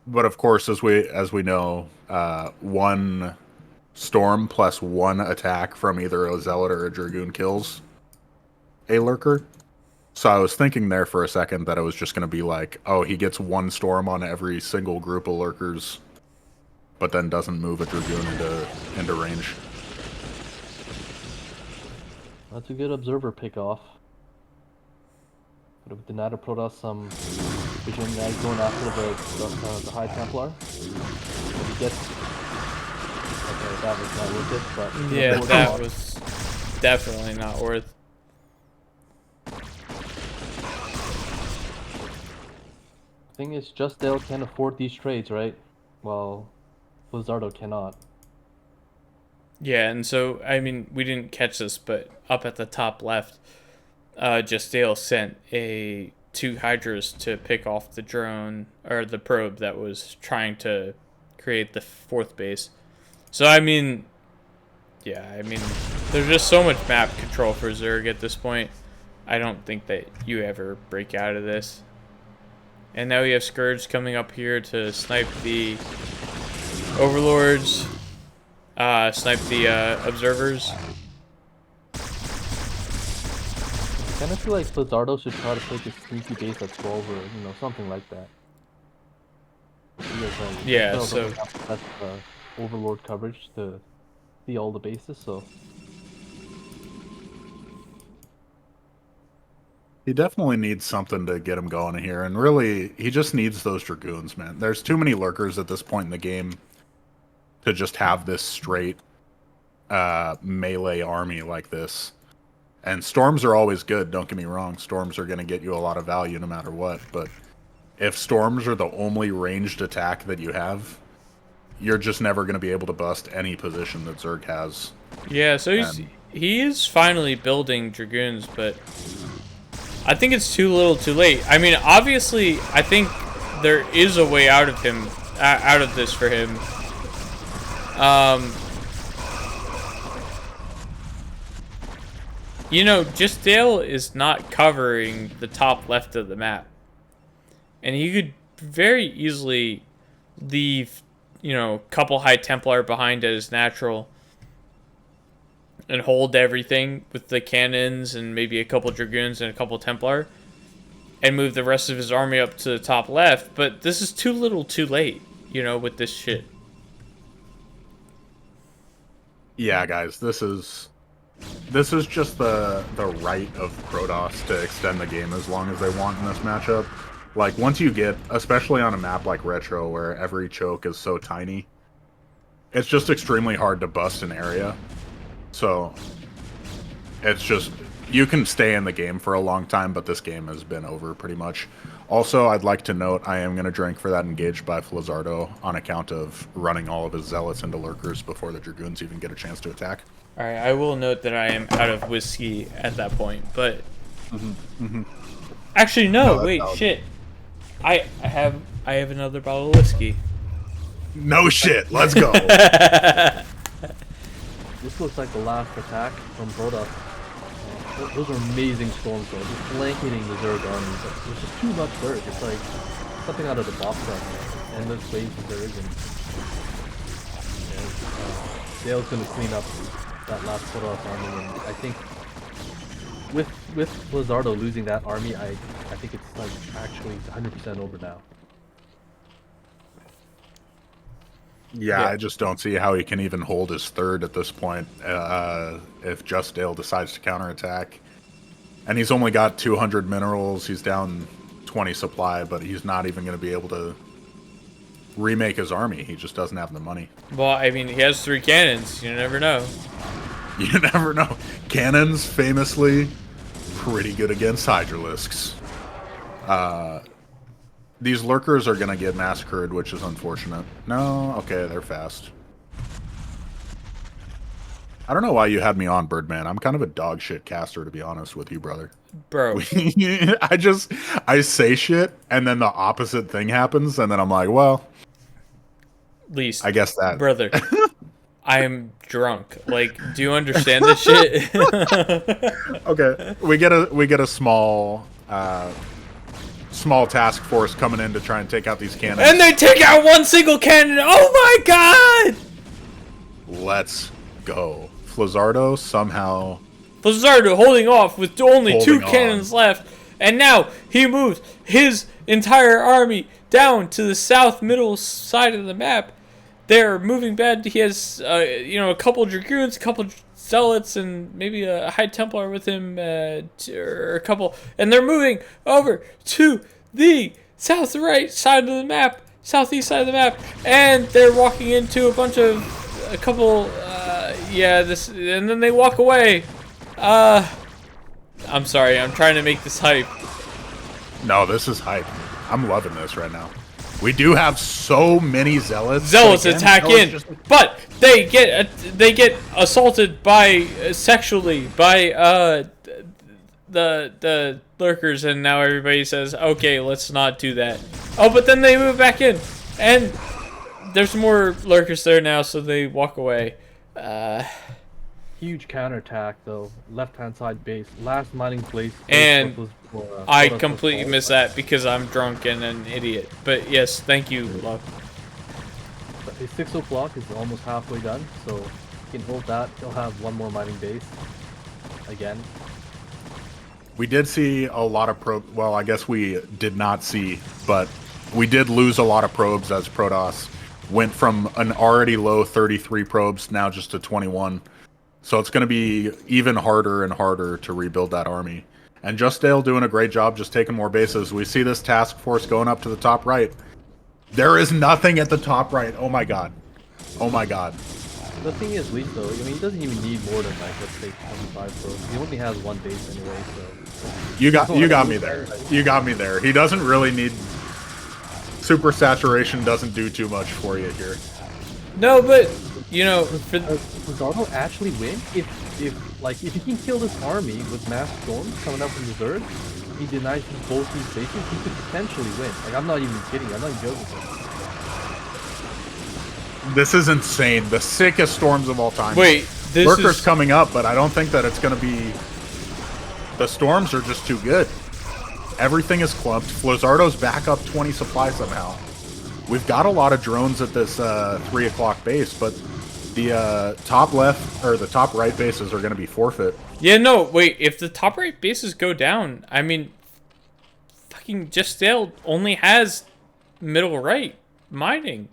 But of course, as we know, one storm plus one attack from either a zealot or a dragoon kills a lurker. So I was thinking there for a second that it was just going to be like, oh, he gets one storm on every single group of lurkers, but then doesn't move a dragoon into range. That's a good observer pick off. But with the Nata Protoss, some vision guys going after the High Templar. He gets. Okay, that was not worth it, but yeah, that was definitely not worth. Thing is, JustDale can afford these trades, right? Well, Flizzardo cannot. Yeah, and so I mean, we didn't catch this, but up at the top left, JustDale sent 2 Hydras to pick off the drone or the probe that was trying to create the 4th base. So I mean, yeah, I mean, there's just so much map control for Zerg at this point. I don't think that you ever break out of this. And now we have Scourge coming up here to snipe the Overlords, snipe the observers. I kind of feel like Flizzardo should try to take a sneaky base at 12 or, something like that. Yeah, so that's Overlord coverage to see all the bases, so. He definitely needs something to get him going here, and really, he just needs those dragoons, man. There's too many lurkers at this point in the game to just have this straight melee army like this. And storms are always good, don't get me wrong. Storms are going to get you a lot of value no matter what, but if storms are the only ranged attack that you have, you're just never going to be able to bust any position that Zerg has. Yeah, so he is finally building dragoons, but I think it's too little too late. I mean, obviously, I think there is a way out of him, out of this for him. You know, JustDale is not covering the top left of the map. And he could very easily leave, a couple High Templar behind as natural and hold everything with the cannons and maybe a couple Dragoons and a couple Templar and move the rest of his army up to the top left. But this is too little too late, with this shit. Yeah, guys, this is just the right of Protoss to extend the game as long as they want in this matchup. Like, once you get, especially on a map like Retro where every choke is so tiny, it's just extremely hard to bust an area. So, it's just, you can stay in the game for a long time, but this game has been over pretty much. Also, I'd like to note I am going to drink for that engage by Flizzardo on account of running all of his Zealots into Lurkers before the Dragoons even get a chance to attack. Alright, I will note that I am out of whiskey at that point, but... Actually, no, wait, shit. I have another bottle of whiskey. No shit, let's go. This looks like the last attack from Protoss. Those are amazing storms, though. Just blanketing the Zerg army. There's just too much Zerg. It's like something out of the box right now. Endless waves of Zerg, and Dale's gonna clean up that last Protoss army, and I think with Flizzardo losing that army, I think it's like actually 100% over now. Yeah, Yeah. I just don't see how he can even hold his third at this point if JustDale decides to counterattack. And he's only got 200 minerals. He's down 20 supply, but he's not even going to be able to remake his army. He just doesn't have the money. Well, I mean, he has 3 cannons. You never know. You never know. Cannons, famously, pretty good against Hydralisks. These lurkers are going to get massacred, which is unfortunate. No? Okay, they're fast. I don't know why you had me on, Birdman. I'm kind of a dog shit caster, to be honest with you, brother. Bro. I say shit, and then the opposite thing happens, and then I'm like, well, LeaSt. I guess that. Brother. I am drunk. Like, do you understand this shit? Okay, we get a small task force coming in to try and take out these cannons. And they take out 1 single cannon. Oh my god! Let's go. Flizzardo somehow. Flizzardo holding off with only 2 Holding cannons left. And now he moves his entire army down to the south middle side of the map. They're moving bad. He has, a couple Dragoons, a couple Zealots, and maybe a High Templar with him, or a couple. And they're moving over to the southeast side of the map, and they're walking into a couple. And then they walk away. I'm sorry. I'm trying to make this hype. No, this is hype. I'm loving this right now. We do have so many zealots. Zealots attack in, but they get assaulted sexually by the lurkers, and now everybody says, okay, let's not do that. Oh, but then they move back in, and there's more lurkers there now, so they walk away. Huge counterattack though. Left-hand side base, last mining place. And I was completely missed that because I'm drunk and an idiot. But yes, thank you, love. His 6 o'clock is almost halfway done, so he can hold that. He'll have 1 more mining base again. We did see a lot of well, I guess we did not see, but we did lose a lot of probes as Protoss went from an already low 33 probes now just to 21. So it's going to be even harder and harder to rebuild that army. And JustDale doing a great job just taking more bases. We see this task force going up to the top right. There is nothing at the top right. Oh my god. Oh my god. The thing is, LeaSt though, I mean, he doesn't even need more than, like, let's say 25 probes. He only has 1 base anyway, so... You got me there. You got me there. He doesn't really need... Super saturation doesn't do too much for you here. No, but... Does Flizzardo actually win? If he can kill this army with mass storms coming up from the Zerg, he denies both these bases, he could potentially win. Like, I'm not even kidding, I'm not even joking. This is insane. The sickest storms of all time. Wait, Lurker's coming up, but I don't think that it's going to be... The storms are just too good. Everything is clumped. Flizzardo's back up 20 supply somehow. We've got a lot of drones at this 3 o'clock base, but the top left or the top right bases are going to be forfeit. Yeah, no, wait. If the top right bases go down, I mean, fucking JustDale only has middle right mining.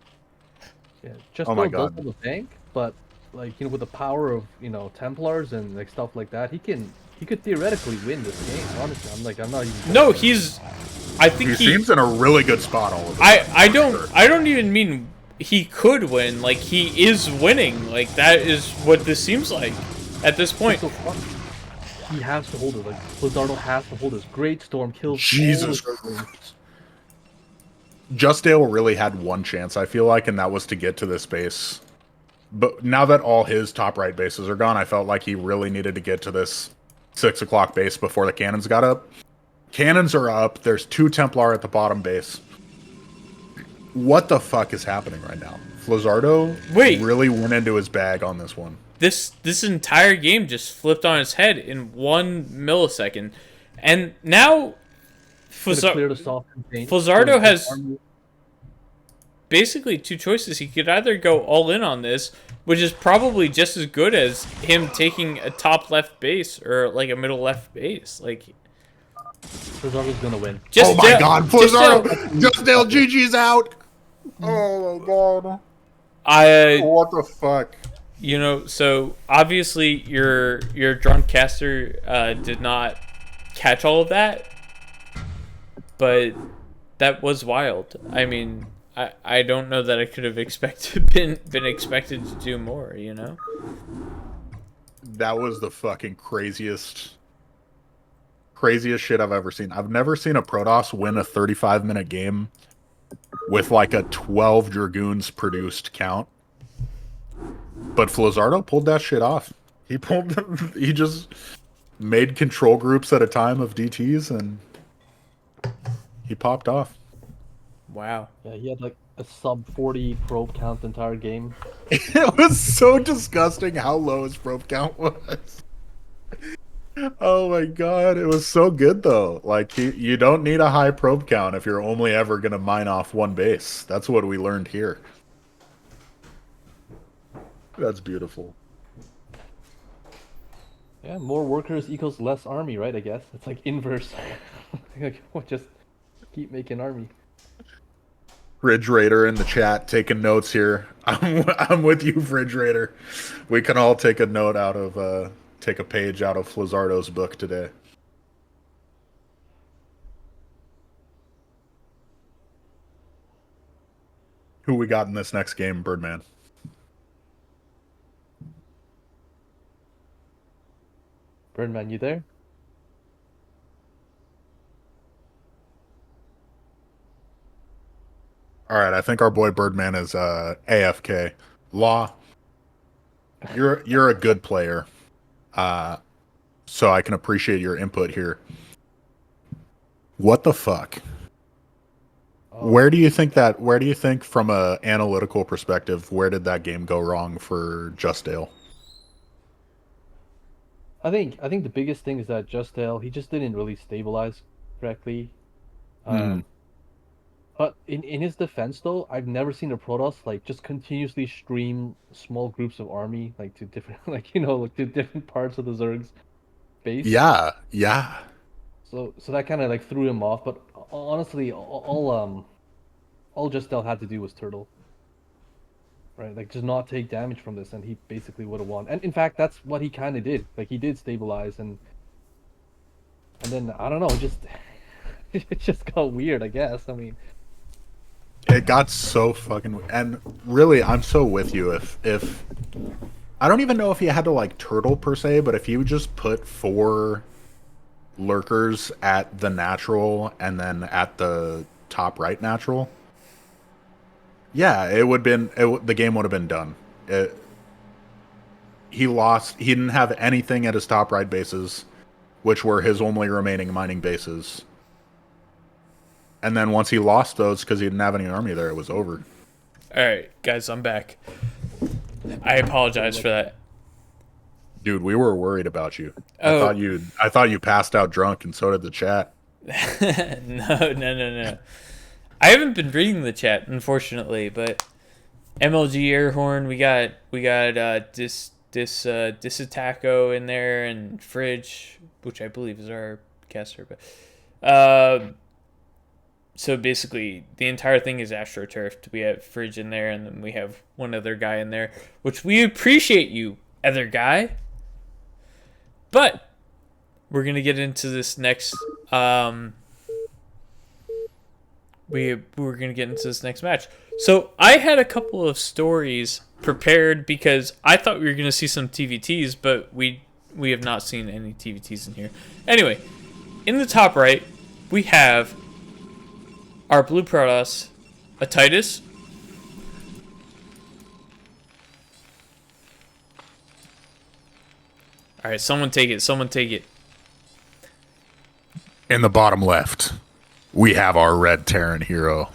Yeah, just oh my god, the tank, but like with the power of Templars and like stuff like that, he could theoretically win this game. Honestly, I'm not even. No, he's. I think he seems in a really good spot. All of this. I don't even mean he could win. Like, he is winning. Like, that is what this seems like at this point. He has to hold it. Like, Flizzardo has to hold this. Great storm kills. Jesus. JustDale really had one chance, I feel like, and that was to get to this base. But now that all his top right bases are gone, I felt like he really needed to get to this 6 o'clock base before the cannons got up. Cannons are up. There's 2 Templar at the bottom base. What the fuck is happening right now? Flizzardo really went into his bag on this one. This entire game just flipped on its head in 1 millisecond. And now Flizzardo has basically 2 choices. He could either go all in on this, which is probably just as good as him taking a top left base or like a middle left base. Like, Flizzardo's gonna win. Oh my god, Flizzardo! JustDale GG's out! Oh my god. What the fuck? You know, so obviously your drunk caster did not catch all of that, but that was wild. I mean, I don't know that I could have been expected to do more, you know? That was the fucking craziest shit I've ever seen. I've never seen a Protoss win a 35-minute game with like a 12 Dragoons produced count. But Flizzardo pulled that shit off. He just made control groups at a time of DTs and he popped off. Wow. Yeah, he had like a sub 40 probe count the entire game. It was so disgusting how low his probe count was. Oh my god, it was so good though. Like you don't need a high probe count if you're only ever gonna mine off one base. That's what we learned here. That's beautiful. Yeah, more workers equals less army, right? I guess it's like inverse. Like, what, just keep making army. Refrigerator in the chat taking notes here. I'm with you, Refrigerator. We can all take a note out of take a page out of Flizzardo's book today. Who we got in this next game, Birdman? Birdman, you there? All right, I think our boy Birdman is AFK. Law, you're a good player, so I can appreciate your input here. What the fuck? Oh. Where do you think from a analytical perspective, where did that game go wrong for JustDale? I think the biggest thing is that JustDale, he just didn't really stabilize correctly. But in his defense though, I've never seen a Protoss like just continuously stream small groups of army like to different like to different parts of the Zerg's base. Yeah. So that kind of like threw him off. But honestly, all JustDale had to do was turtle. Right, like just not take damage from this, and he basically would have won. And in fact, that's what he kind of did. Like he did stabilize, and then I don't know, it just got weird. I guess. I mean, It got so fucking, and really, I'm so with you. If I don't even know if he had to like turtle per se, but if you just put 4 lurkers at the natural and then at the top right natural, yeah, the game would have been done. He lost. He didn't have anything at his top right bases, which were his only remaining mining bases. And then once he lost those because he didn't have any army there, it was over. All right, guys, I'm back. I apologize for that. Dude, we were worried about you. Oh. I thought you passed out drunk, and so did the chat. No. I haven't been reading the chat, unfortunately, but MLG Airhorn, we got Disataco in there, and Fridge, which I believe is our caster, but so basically the entire thing is AstroTurfed. We have Fridge in there, and then we have one other guy in there, which we appreciate you, other guy. But we're gonna get into this next we're going to get into this next match. So I had a couple of stories prepared because I thought we were going to see some TVTs, but we have not seen any TVTs in here. Anyway, in the top right, we have our blue Protoss, Atitus. All right, someone take it. In the bottom left, we have our red Terran hero.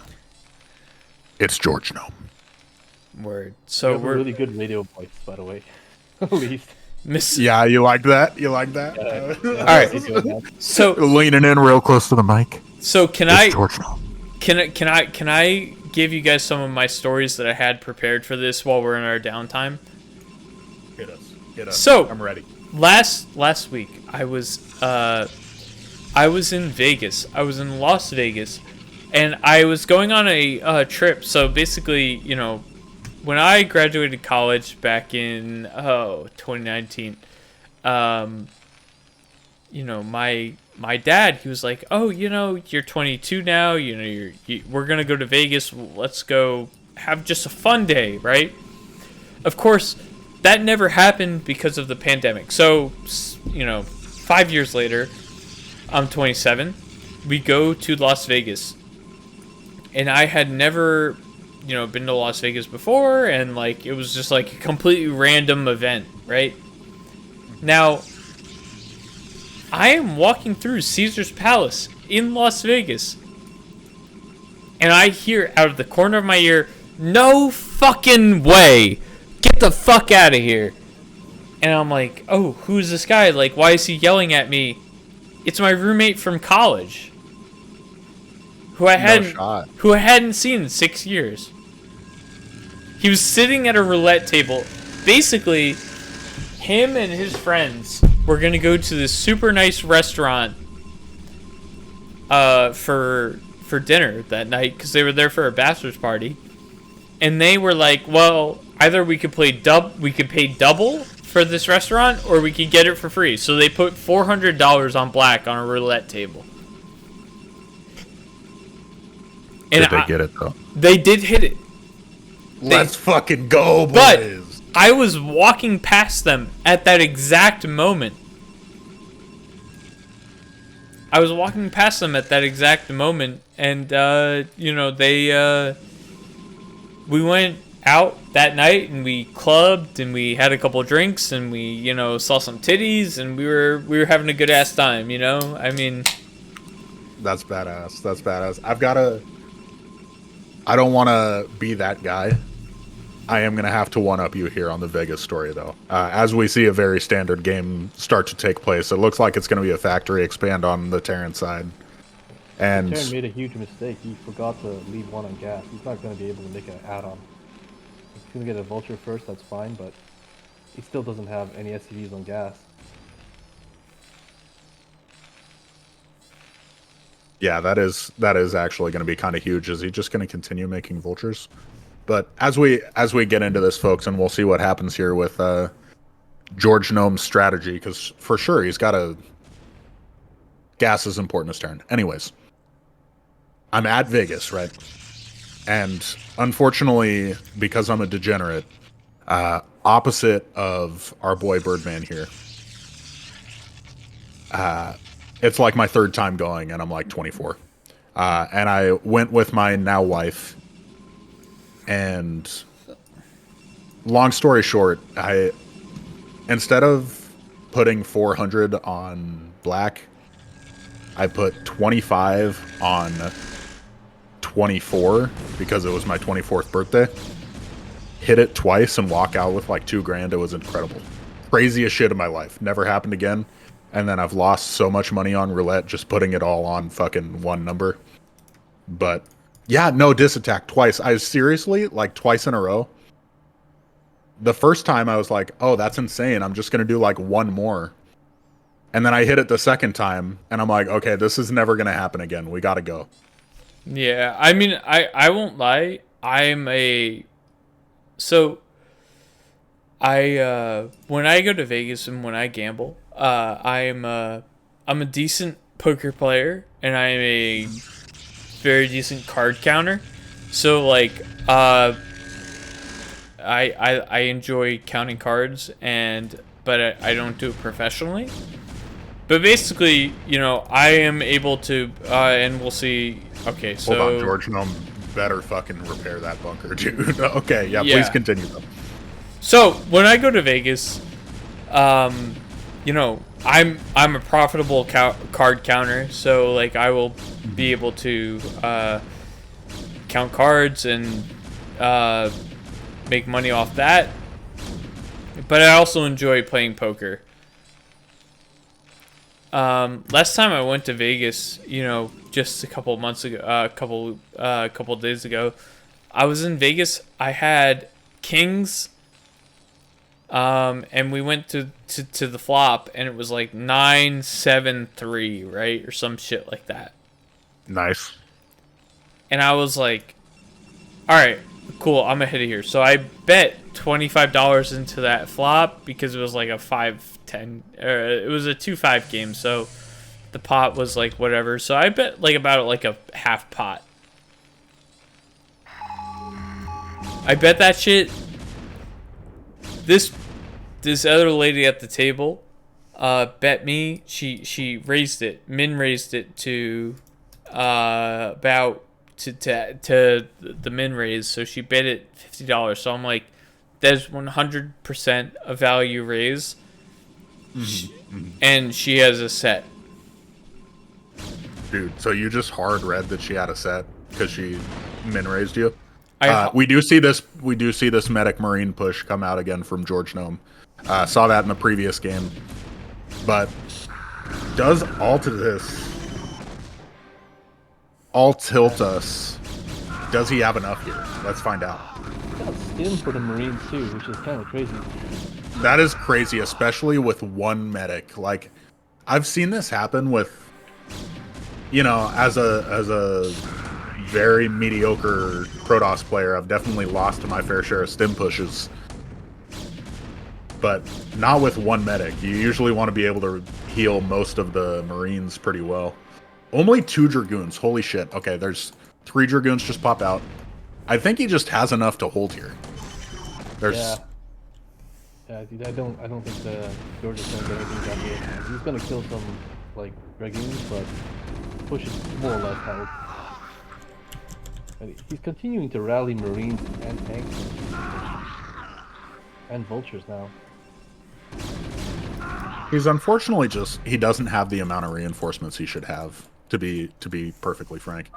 It's George Gnome. Word. So we're really good radio voice, by the way. LeaSt. Yeah, you like that? All right. So leaning in real close to the mic. So George Gnome. Can I give you guys some of my stories that I had prepared for this while we're in our downtime? Hit us. So I'm ready. Last week I was in Vegas. I was in Las Vegas, and I was going on a trip. So basically, when I graduated college back in 2019, you know, my dad, he was like, "Oh, you know, you're 22 now. You know, we're gonna go to Vegas. Let's go have just a fun day, right?" Of course, that never happened because of the pandemic. So, you know, 5 years later, I'm 27. We go to Las Vegas, and I had never, you know, been to Las Vegas before, and like it was just like a completely random event, right? Now, I am walking through Caesar's Palace in Las Vegas, and I hear out of the corner of my ear, "No fucking way! Get the fuck out of here!" And I'm like, "Oh, who's this guy? Like, why is he yelling at me?" It's my roommate from college, who I hadn't seen in 6 years. He was sitting at a roulette table. Basically, him and his friends were gonna go to this super nice restaurant for dinner that night because they were there for a bachelor's party, and they were like, "Well, either we could pay double for this restaurant, or we could get it for free." So they put $400 on black on a roulette table. And Did they get it though? They did hit it. Let's fucking go, boys. But I was walking past them at that exact moment. And you know, we went out that night and we clubbed and we had a couple drinks and we, you know, saw some titties and we were having a good ass time, you know? I mean, that's badass. That's badass. I don't want to be that guy. I am going to have to one-up you here on the Vegas story, though. As we see a very standard game start to take place, it looks like it's going to be a factory expand on the Terran side. And Terran made a huge mistake. He forgot to leave one on gas. He's not going to be able to make an add-on. He's going to get a Vulture first, that's fine, but he still doesn't have any SCVs on gas. yeah, that is actually going to be kind of huge. Is he just going to continue making Vultures? But as we get into this, folks, and we'll see what happens here with George Gnome's strategy, because for sure he's got a gas is important as turn. Anyways, I'm at Vegas, right? And unfortunately, because I'm a degenerate, opposite of our boy Birdman here, it's like my third time going, and I'm like 24. And I went with my now wife. And long story short, instead of putting 400 on black, I put 25 on 24 because it was my 24th birthday. Hit it twice and walk out with like $2,000. It was incredible. Craziest shit in my life. Never happened again. And then I've lost so much money on roulette just putting it all on fucking one number. But yeah, no, disattack twice. I seriously, like twice in a row. The first time I was like, oh, that's insane. I'm just going to do like one more. And then I hit it the second time and I'm like, okay, this is never going to happen again. We got to go. Yeah, I mean, I won't lie. When I go to Vegas and when I gamble, I'm a decent poker player and I'm a very decent card counter. So like I enjoy counting cards, but I don't do it professionally. But basically, you know, I am able to and we'll see. Okay, so hold on, George. No, better fucking repair that bunker, dude. Okay, yeah, please continue though. So when I go to Vegas, you know, I'm a profitable card counter, so like I will be able to count cards and make money off that. But I also enjoy playing poker. Last time I went to Vegas, you know, just a couple months ago, a couple days ago, I was in Vegas. I had kings. And we went to the flop, and it was like 9-7-3, right, or some shit like that. Nice. And I was like, all right, cool, I'm ahead of here. So I bet $25 into that flop because it was like a 5-10, it was a 2-5 game, so the pot was like whatever. So I bet like about like a half pot. I bet that shit. This other lady at the table bet me. She raised it. Min raised it to about to the min raise. So she bet it $50. So I'm like, there's 100% a value raise, and she has a set. Dude, so you just hard read that she had a set because she min raised you. I We do see this medic marine push come out again from George Gnome. Saw that in the previous game. But does Altitus, does he have enough here? Let's find out. Got stim for the Marines too, which is kind of crazy. That is crazy, especially with one medic. Like, I've seen this happen with, you know, as a very mediocre Protoss player, I've definitely lost to my fair share of stim pushes. But not with one medic. You usually want to be able to heal most of the Marines pretty well. Only 2 Dragoons. Holy shit. Okay, there's 3 Dragoons just pop out. I think he just has enough to hold here. There's... Yeah, dude, I don't think the George is gonna get anything done here. He's gonna kill some like Dragoons, but push it more or less hard. And he's continuing to rally Marines and tanks and vultures now. He's unfortunately he doesn't have the amount of reinforcements he should have, to be perfectly frank.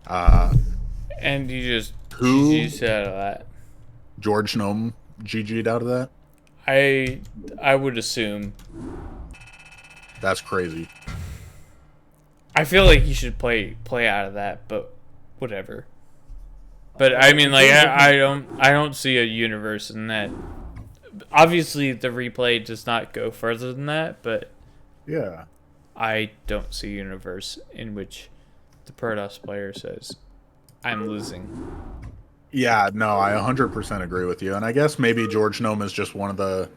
And you just GG'd out of that. George Gnome GG'd out of that? I would assume. That's crazy. I feel like he should play out of that, but whatever. But I mean, like, I don't see a universe in that. Obviously, the replay does not go further than that, but yeah, I don't see a universe in which the Protoss player says, "I'm losing." Yeah, no, I 100% agree with you, and I guess maybe George Gnome is just one of the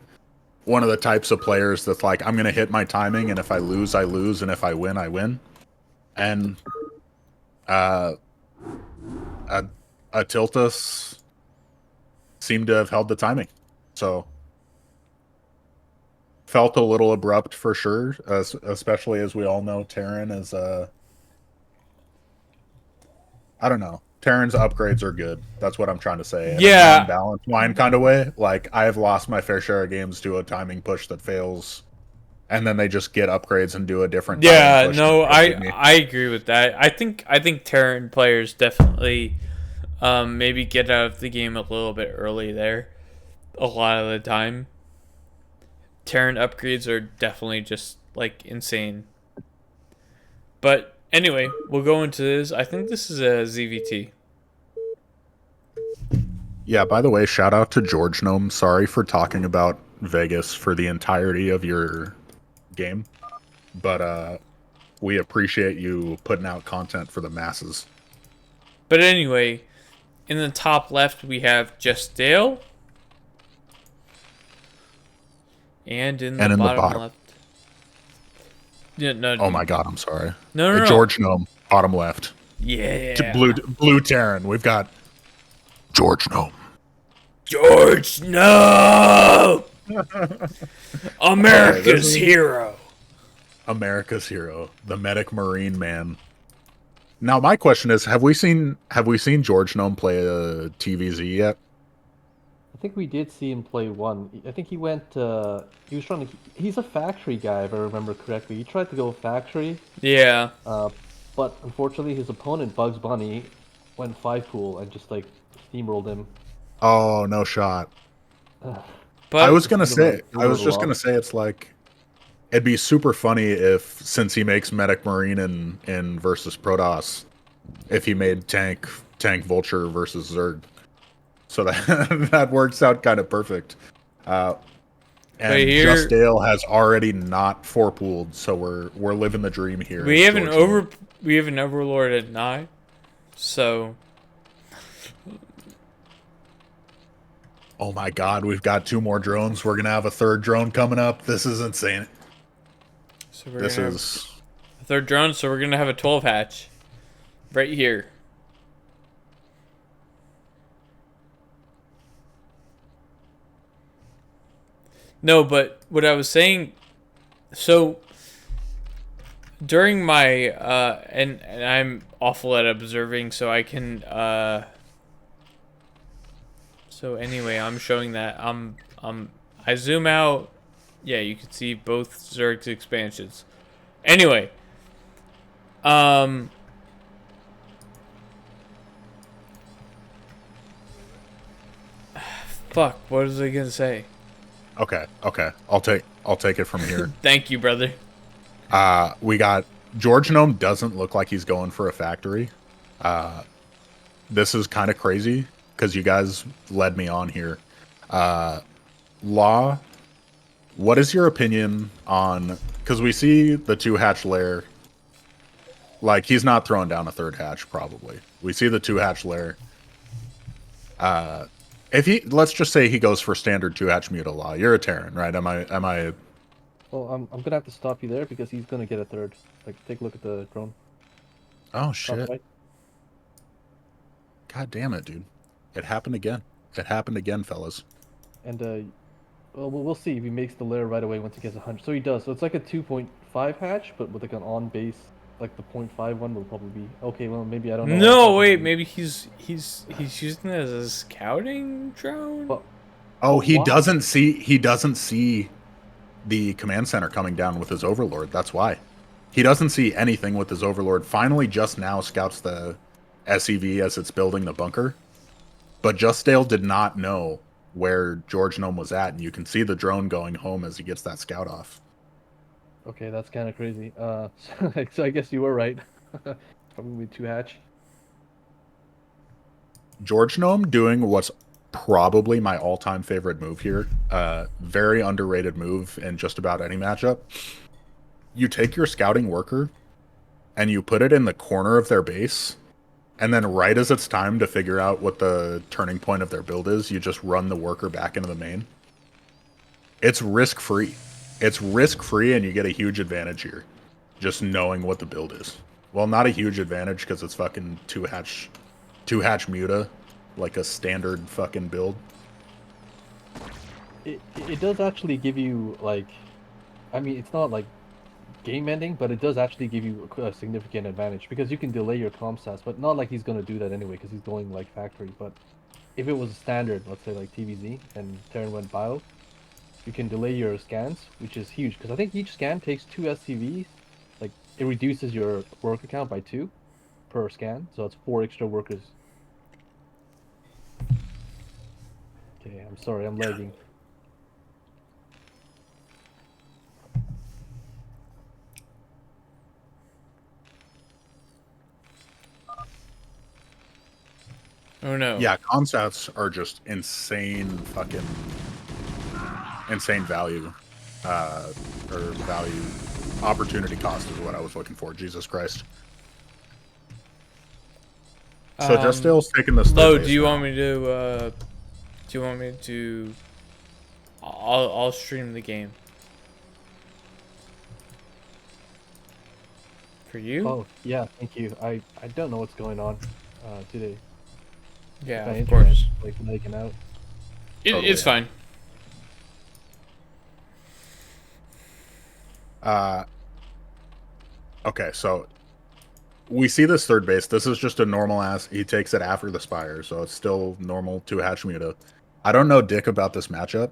types of players that's like, I'm gonna hit my timing, and if I lose, I lose, and if I win, I win. And Tiltus seemed to have held the timing, so felt a little abrupt for sure, especially as we all know Terran is I don't know. Terran's upgrades are good. That's what I'm trying to say. In a non-balanced line kind of way. Like, I have lost my fair share of games to a timing push that fails, and then they just get upgrades and do a different. Yeah, no, I agree with that. I think Terran players definitely maybe get out of the game a little bit early there. A lot of the time, Terran upgrades are definitely just like insane. But anyway, we'll go into this. I think this is a ZVT. Yeah, by the way, shout out to George Gnome. Sorry for talking about Vegas for the entirety of your game. But we appreciate you putting out content for the masses. But anyway, in the top left we have JustDale. And in the bottom left. Yeah, no. Oh my god, I'm sorry. No. George Gnome, bottom left. Yeah. To blue Terran. We've got George Gnome. George Gnome! America's hero. America's hero. The medic marine man. Now my question is, have we seen George Gnome play a TVZ yet? I think we did see him play one. I think he went. He was trying to. He's a factory guy, if I remember correctly. He tried to go factory. Yeah. But unfortunately, his opponent BugsBunny went 5-pool and just like steamrolled him. Oh, no shot. But I was just gonna say, it's like, it'd be super funny if, since he makes medic marine in versus Protoss, if he made tank vulture versus Zerg. So that works out kind of perfect. And JustDale has already not 4-pooled, so we're living the dream here. We have an overlord at 9, so Oh my god, we've got 2 more drones. We're gonna have a 3rd drone coming up. This is insane. So we're This gonna have is a 3rd drone, so we're gonna have a 12 hatch. Right here. No, but what I was saying, so during my and I'm awful at observing, so I can so anyway, I'm showing that I zoom out. Yeah, you can see both Zerg's expansions. Anyway, fuck, what was I gonna say? okay. I'll take it from here. Thank you, brother. We got George Gnome doesn't look like he's going for a factory. This is kind of crazy because you guys led me on here. Law, what is your opinion on, because we see the 2 hatch lair, like he's not throwing down a 3rd hatch probably. We see the 2 hatch lair. If he, let's just say he goes for standard 2 hatch muta, Law, you're a Terran, right? Am I Well, I'm gonna have to stop you there because he's gonna get a 3rd. Like, take a look at the drone. Oh Top shit. right. God damn it, dude. It happened again. It happened again, fellas. And well, we'll see if he makes the layer right away once he gets 100. So he does. So it's like a 2.5 hatch, but with like an on base, like the 0.5 one will probably be okay. Well, maybe I don't know. No, wait, maybe he's using it as a scouting drone. But, Oh, he why? doesn't see the command center coming down with his overlord. That's why. He doesn't see anything with his overlord. Finally, just now scouts the SEV as it's building the bunker. But JustDale did not know where George Gnome was at, and you can see the drone going home as he gets that scout off. Okay, that's kind of crazy. So I guess you were right. Probably 2 hatch. George Gnome doing what's probably my all-time favorite move here. Very underrated move in just about any matchup. You take your scouting worker and you put it in the corner of their base, and then right as it's time to figure out what the turning point of their build is, you just run the worker back into the main. It's risk-free. It's risk-free, and you get a huge advantage here. Just knowing what the build is. Well, not a huge advantage, because it's fucking 2 hatch muta, like a standard fucking build. It does actually give you, like, I mean, it's not like game ending, but it does actually give you a significant advantage because you can delay your comm stats, but not like he's going to do that anyway because he's going like factory. But if it was a standard, let's say like TVZ and Terran went bio, you can delay your scans, which is huge because I think each scan takes 2 SCVs. Like, it reduces your worker count by 2 per scan, so it's 4 extra workers. Okay, I'm sorry, I'm lagging. Oh no. Yeah, comm stats are just insane value. Or value. Opportunity cost is what I was looking for. Jesus Christ. So JustDale's taking this. Lo, do you want me to I'll stream the game. For you? Oh, yeah, thank you. I don't know what's going on today. Yeah, My of internet, course. like, lagging out. It's fine. Okay, so we see this 3rd base. This is just a normal ass. He takes it after the Spire, so it's still normal 2 hatch muta. I don't know dick about this matchup,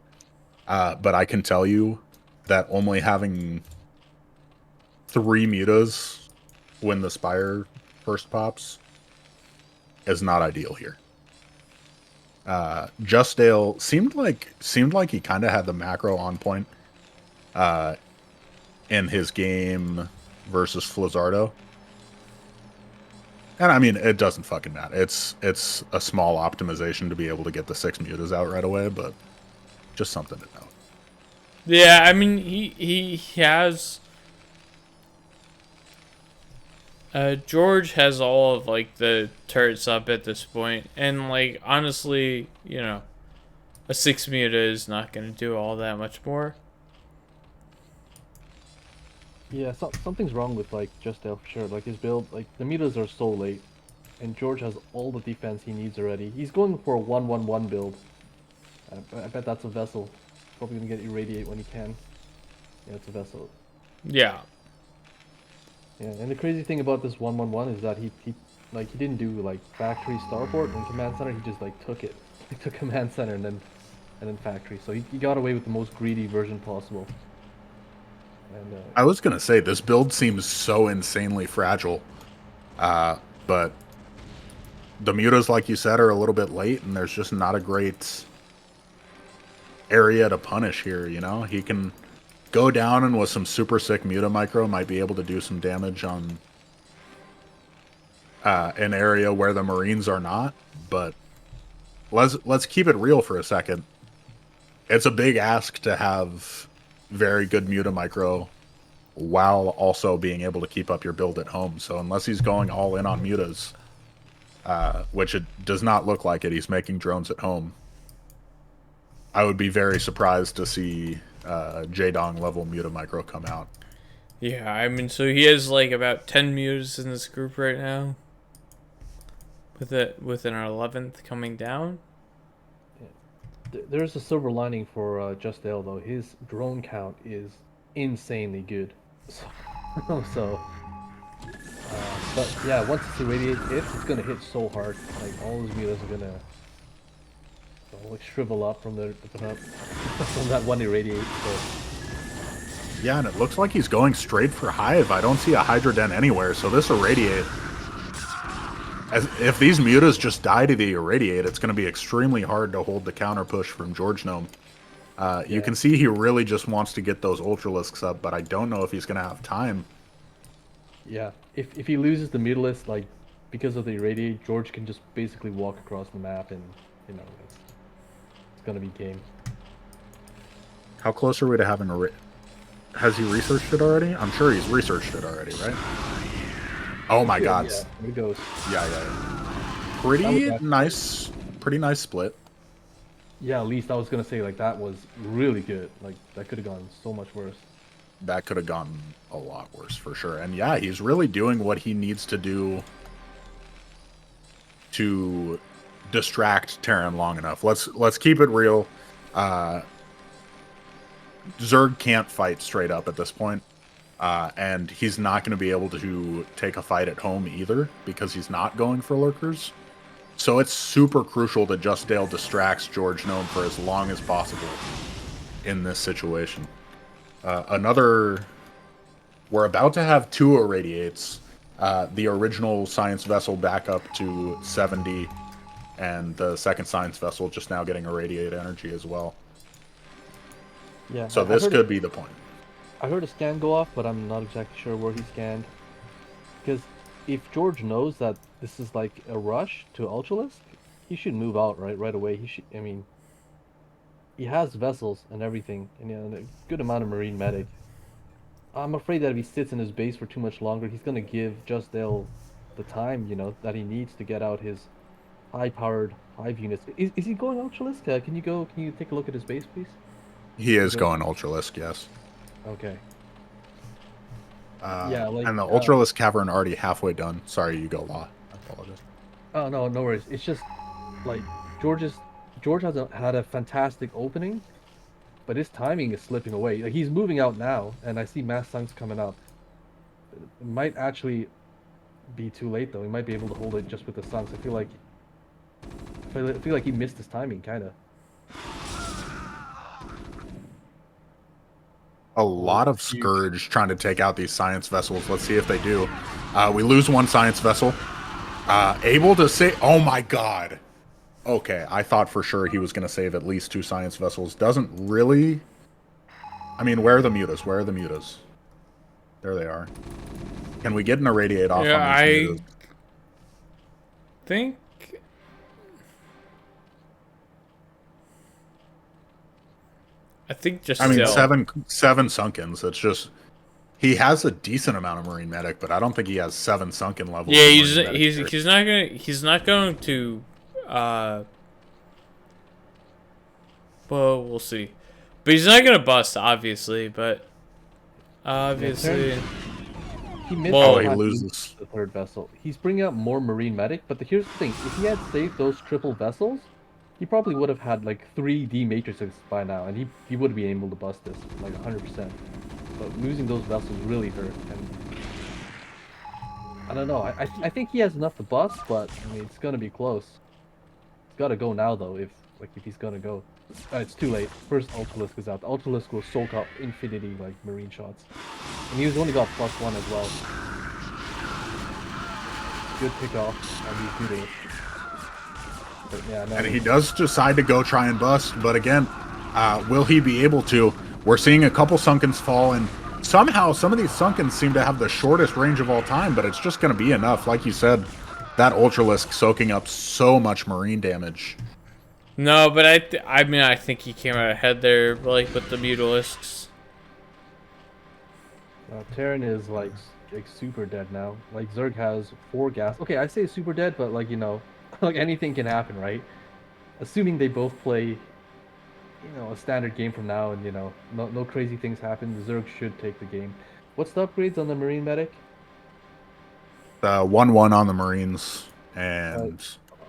but I can tell you that only having 3 mutas when the Spire first pops is not ideal here. JustDale seemed like he kind of had the macro on point in his game versus Flizzardo. And I mean, it doesn't fucking matter. It's a small optimization to be able to get the 6 mutas out right away, but just something to know. Yeah, I mean, he has George has all of like the turrets up at this point, and like honestly, you know, a 6 muta is not going to do all that much more. Yeah, something's wrong with like JustDale for sure. Like his build, like the mutas are so late, and George has all the defense he needs already. He's going for a 1-1-1 build. I bet that's a vessel. Probably gonna get irradiate when he can. Yeah, it's a vessel. Yeah. Yeah, and the crazy thing about this 1-1-1 is that he didn't do like factory starport and command center. He just like took it. He took command center and then factory. So he got away with the most greedy version possible. And I was gonna say this build seems so insanely fragile, but the mutas, like you said, are a little bit late, and there's just not a great area to punish here. You know, he can go down and with some super sick muta micro might be able to do some damage on an area where the Marines are not. But let's keep it real for a second. It's a big ask to have very good muta micro while also being able to keep up your build at home. So unless he's going all in on mutas, which it does not look like it, he's making drones at home. I would be very surprised to see J-Dong level muta micro come out. Yeah, I mean, so he has like about 10 mutas in this group right now. With an 11th coming down. there's a silver lining for JustDale though. His drone count is insanely good. But yeah, once this irradiate hits, it's gonna hit so hard. Like all his mutas are gonna like shrivel up from from that one irradiate. So. Yeah, and it looks like he's going straight for Hive. I don't see a Hydra Den anywhere, so this irradiate, if these mutas just die to the irradiate, it's going to be extremely hard to hold the counter push from George Gnome. You can see he really just wants to get those Ultralisks up, but I don't know if he's going to have time. Yeah, if he loses the Mutalist, like, because of the irradiate, George can just basically walk across the map and, you know, it's going to be game. How close are we to having a... Has he researched it already? I'm sure he's researched it already, right? Oh my god. Yeah, there it goes. Yeah. Pretty nice split. Yeah, LeaSt, I was going to say, like, that was really good. Like, that could have gone so much worse. That could have gone a lot worse, for sure. And yeah, he's really doing what he needs to do to distract Terran long enough. Let's keep it real. Zerg can't fight straight up at this point. And he's not going to be able to take a fight at home either, because he's not going for lurkers. So it's super crucial that JustDale distracts George Gnome for as long as possible in this situation. We're about to have 2 irradiates. The original science vessel back up to 70, and the second science vessel just now getting irradiate energy as well. Yeah. So this could be the point. I heard a scan go off, but I'm not exactly sure where he scanned. Because if George knows that this is like a rush to Ultralisk, he should move out right away. He should. I mean, he has vessels and everything, and, you know, a good amount of Marine medic. I'm afraid that if he sits in his base for too much longer, he's gonna give JustDale the time, you know, that he needs to get out his high-powered Hive units. Is he going Ultralisk? Can you take a look at his base, please? He is going Ultralisk, yes. Okay. Yeah, and the Ultralisk Cavern already halfway done. Sorry, you go, Law. I apologize. Oh, no worries. It's just, like, George had a fantastic opening, but his timing is slipping away. Like, he's moving out now, and I see mass sunks coming out. It might actually be too late, though. He might be able to hold it just with the sunks. I feel like he missed his timing, kind of. A lot of Scourge trying to take out these science vessels. Let's see if they do. We lose 1 science vessel. Able to save... Oh my god. Okay, I thought for sure he was going to save at least 2 science vessels. Doesn't really... I mean, where are the mutas? Where are the mutas? There they are. Can we get an irradiate off on these mutas? Think... I think just... I mean, seven Sunkens. It's just... He has a decent amount of Marine Medic, but I don't think he has 7 Sunken levels. Yeah, he's not going to... He's not going Well, we'll see. But he's not gonna bust, obviously. But obviously, he missed Well, the he time loses. the third vessel. He's bringing up more Marine Medic, but here's the thing: if he had saved those triple vessels, he probably would have had like 3D matrices by now, and he would be able to bust this like 100%. But losing those vessels really hurt, and I don't know. I think he has enough to bust, but I mean it's gonna be close. It's gotta go now though. If he's gonna go, it's too late. First Ultralisk is out. The Ultralisk will soak up infinity like Marine shots, and he's only got +1 as well. Good pick off on these noodles. But yeah, no, And he does decide to go try and bust, but again, will he be able to? We're seeing a couple Sunkens fall, and somehow some of these Sunkens seem to have the shortest range of all time, but it's just going to be enough. Like you said, that Ultralisk soaking up so much Marine damage. no. But I mean, I think he came out ahead there, like with the Mutalisks. Terran is like super dead now. Like Zerg has 4 gas. Okay, I say super dead, but like like anything can happen, right? Assuming they both play, a standard game from now, and no crazy things happen, the Zerg should take the game. What's the upgrades on the Marine Medic? 1-1 on the Marines, and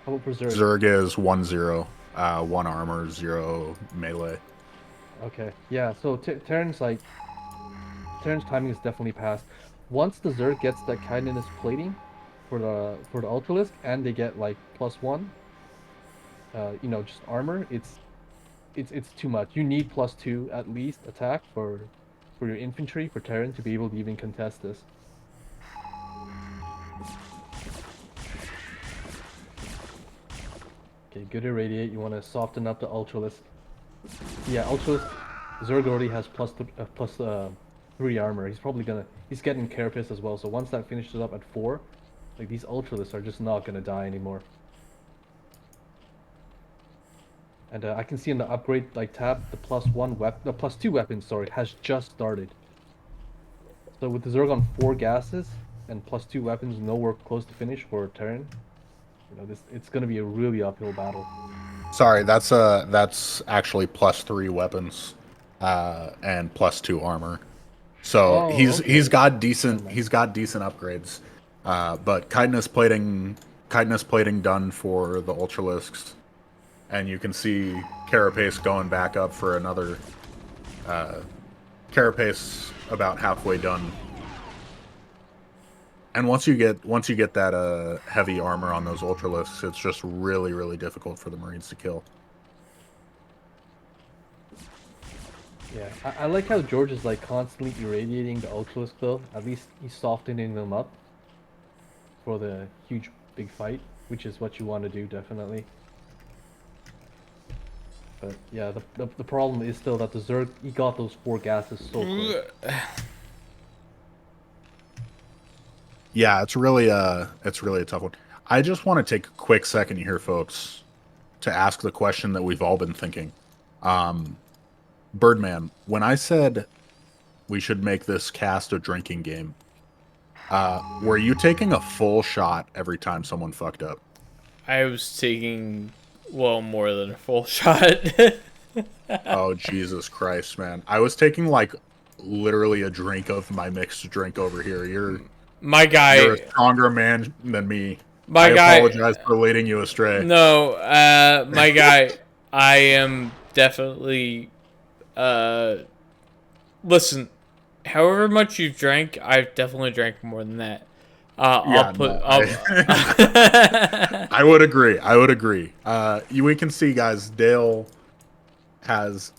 How about for Zerg? Zerg is 1-0. 1 armor, 0 melee. Okay, yeah. So Terran's timing is definitely past. Once the Zerg gets that kindness plating for the Ultralisk, and they get like +1, just armor, it's too much. You need +2 at least attack for your infantry, for Terran, to be able to even contest this. Okay, good irradiate. You want to soften up the Ultralisk. Yeah, Ultralisk. Zerg already has +3 armor. He's getting Carapace as well. So once that finishes up at 4, like these Ultralisks are just not gonna die anymore. And I can see in the upgrade tab, the +2 weapon, sorry, has just started. So with the Zerg on 4 gases and +2 weapons nowhere close to finish for Terran, it's gonna be a really uphill battle. Sorry, that's actually +3 weapons, and +2 armor. So he's got decent upgrades, but kindness plating done for the Ultralisks, and you can see Carapace going back up for another. Carapace about halfway done. And once you get that heavy armor on those Ultralisks, it's just really difficult for the Marines to kill. Yeah, I like how George is constantly irradiating the Ultralisk though. At least he's softening them up for the huge big fight, which is what you want to do, definitely. But yeah, the problem is still that the Zerg, he got those 4 gases so quick. Yeah, it's really a tough one. I just want to take a quick second here, folks, to ask the question that we've all been thinking. Birdman, when I said we should make this cast a drinking game, were you taking a full shot every time someone fucked up? I was taking, well, more than a full shot. Oh, Jesus Christ, man. I was taking, literally a drink of my mixed drink over here. You're a stronger man than me. I apologize for leading you astray. No, my guy, I am definitely... listen, however much you've drank, I've definitely drank more than that. I would agree. We can see, guys, Dale has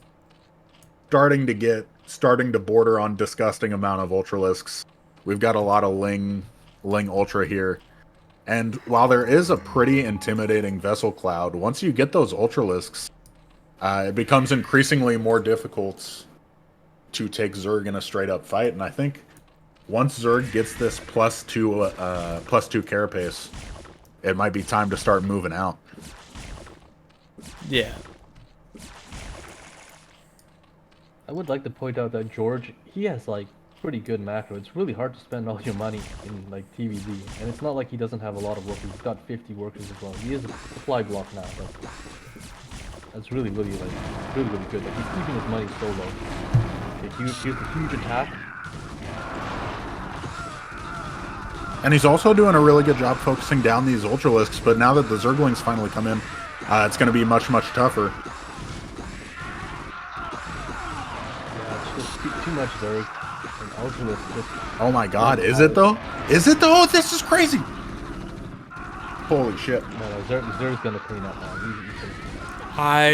starting to border on disgusting amount of Ultralisks. We've got a lot of Ling Ultra here. And while there is a pretty intimidating vessel cloud, once you get those Ultralisks, it becomes increasingly more difficult to take Zerg in a straight-up fight. And I think once Zerg gets this +2 Carapace, it might be time to start moving out. Yeah. I would like to point out that George, he has pretty good macro. It's really hard to spend all your money in TVZ, and it's not like he doesn't have a lot of workers. He's got 50 workers as well. He is a supply block now, but That's really, really good. Like, he's keeping his money so low. Okay, here's the huge attack. And he's also doing a really good job focusing down these Ultralisks, but now that the Zerglings finally come in, it's going to be much, much tougher. Yeah, it's just too much Zerg. And Ultralisk just... Oh my god, is it though? Is it though? This is crazy! Holy shit. No, Zerg's gonna clean up now. He's gonna clean up. I...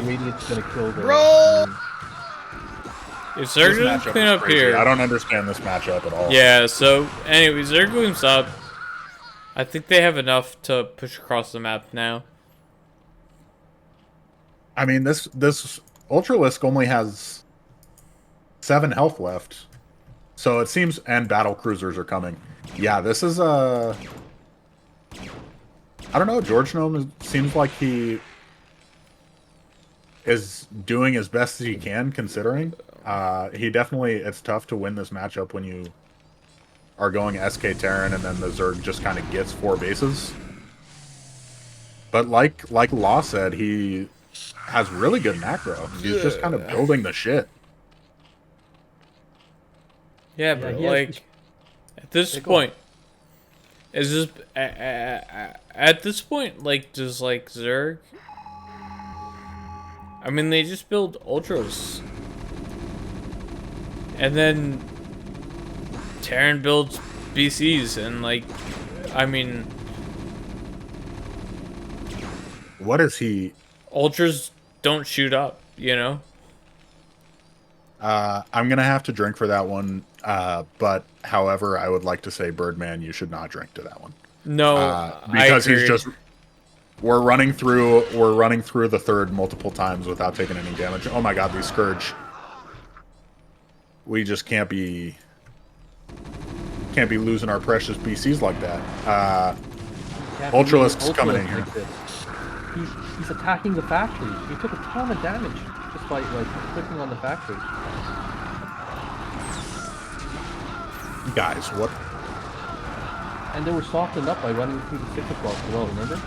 Radiant's gonna kill the... Bro! If Zerg doesn't matchup clean is up crazy. here... I don't understand this matchup at all. Yeah, so, anyway, Zerg cleans up. I think they have enough to push across the map now. I mean, this Ultralisk only has 7 health left. So it seems... And battle cruisers are coming. Yeah, this is a... I don't know, George Gnome seems like he is doing as best as he can, considering. He definitely... It's tough to win this matchup when you are going SK Terran and then the Zerg just kind of gets 4 bases. But like LeaSt said, he has really good macro. He's just kind of building the shit. Yeah, but like, at this point, is this at this point, like, does like Zerg? I mean, they just build Ultras, and then Terran builds BCs, and like, I mean, what is he? Ultras don't shoot up, you know. I'm gonna have to drink for that one. But however, I would like to say, Birdman, you should not drink to that one. No, because he's just... We're running through the third multiple times without taking any damage. Oh my god, these Scourge. We just can't be losing our precious BCs like that. Ultralisk's coming in here. Like he's attacking the factory. He took a ton of damage just by like clicking on the factory. Guys, what? And they were softened up by running through the 6 o'clock as well, remember?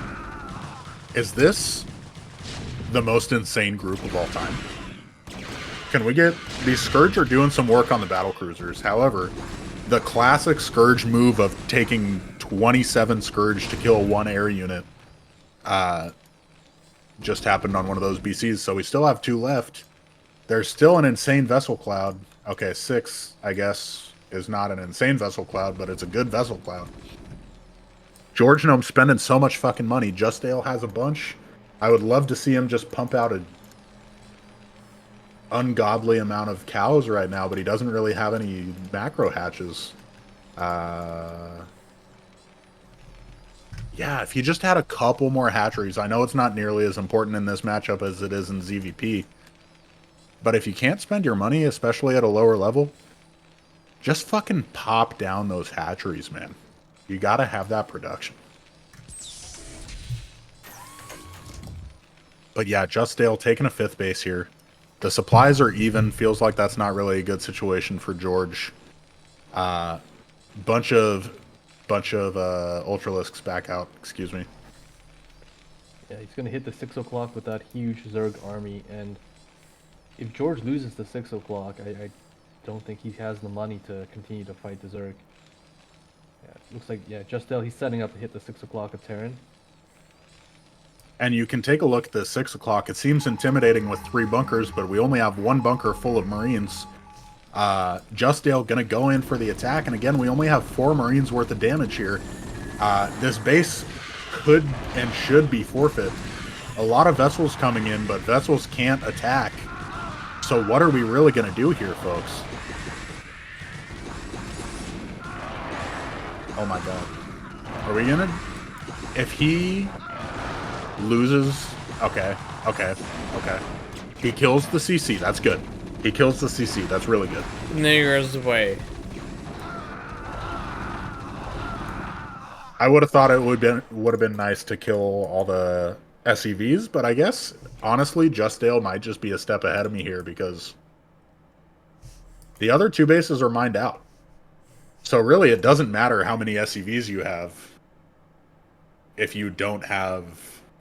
Is this the most insane group of all time? Can we get... These Scourge are doing some work on the battle cruisers. However, the classic Scourge move of taking 27 Scourge to kill 1 air unit just happened on one of those BCs, so we still have 2 left. There's still an insane Vessel Cloud. Okay, 6, I guess, is not an insane Vessel Cloud, but it's a good Vessel Cloud. George Gnome's spending so much fucking money. JustDale has a bunch. I would love to see him just pump out an ungodly amount of cows right now, but he doesn't really have any macro hatches. Yeah, if he just had a couple more hatcheries. I know it's not nearly as important in this matchup as it is in ZVP. But if you can't spend your money, especially at a lower level, just fucking pop down those hatcheries, man. You gotta have that production. But yeah, JustDale taking a 5th base here. The supplies are even. Feels like that's not really a good situation for George. Bunch of Ultralisks back out. Excuse me. Yeah, he's gonna hit the 6 o'clock with that huge Zerg army, and if George loses the 6 o'clock, I don't think he has the money to continue to fight the Zerg. Yeah, it looks like, yeah, JustDale, he's setting up to hit the 6 o'clock of Terran. And you can take a look at the 6 o'clock. It seems intimidating with 3 bunkers, but we only have 1 bunker full of Marines. JustDale gonna go in for the attack, and again, we only have 4 Marines worth of damage here. This base could and should be forfeit. A lot of vessels coming in, but vessels can't attack. So what are we really gonna do here, folks? Oh my god. Are we gonna... If he loses... Okay. He kills the CC. That's good. He kills the CC. That's really good. And then he goes away. I would have thought it would have been nice to kill all the SEVs, but I guess, honestly, JustDale might just be a step ahead of me here because the other 2 bases are mined out. So really, it doesn't matter how many SEVs you have if you don't have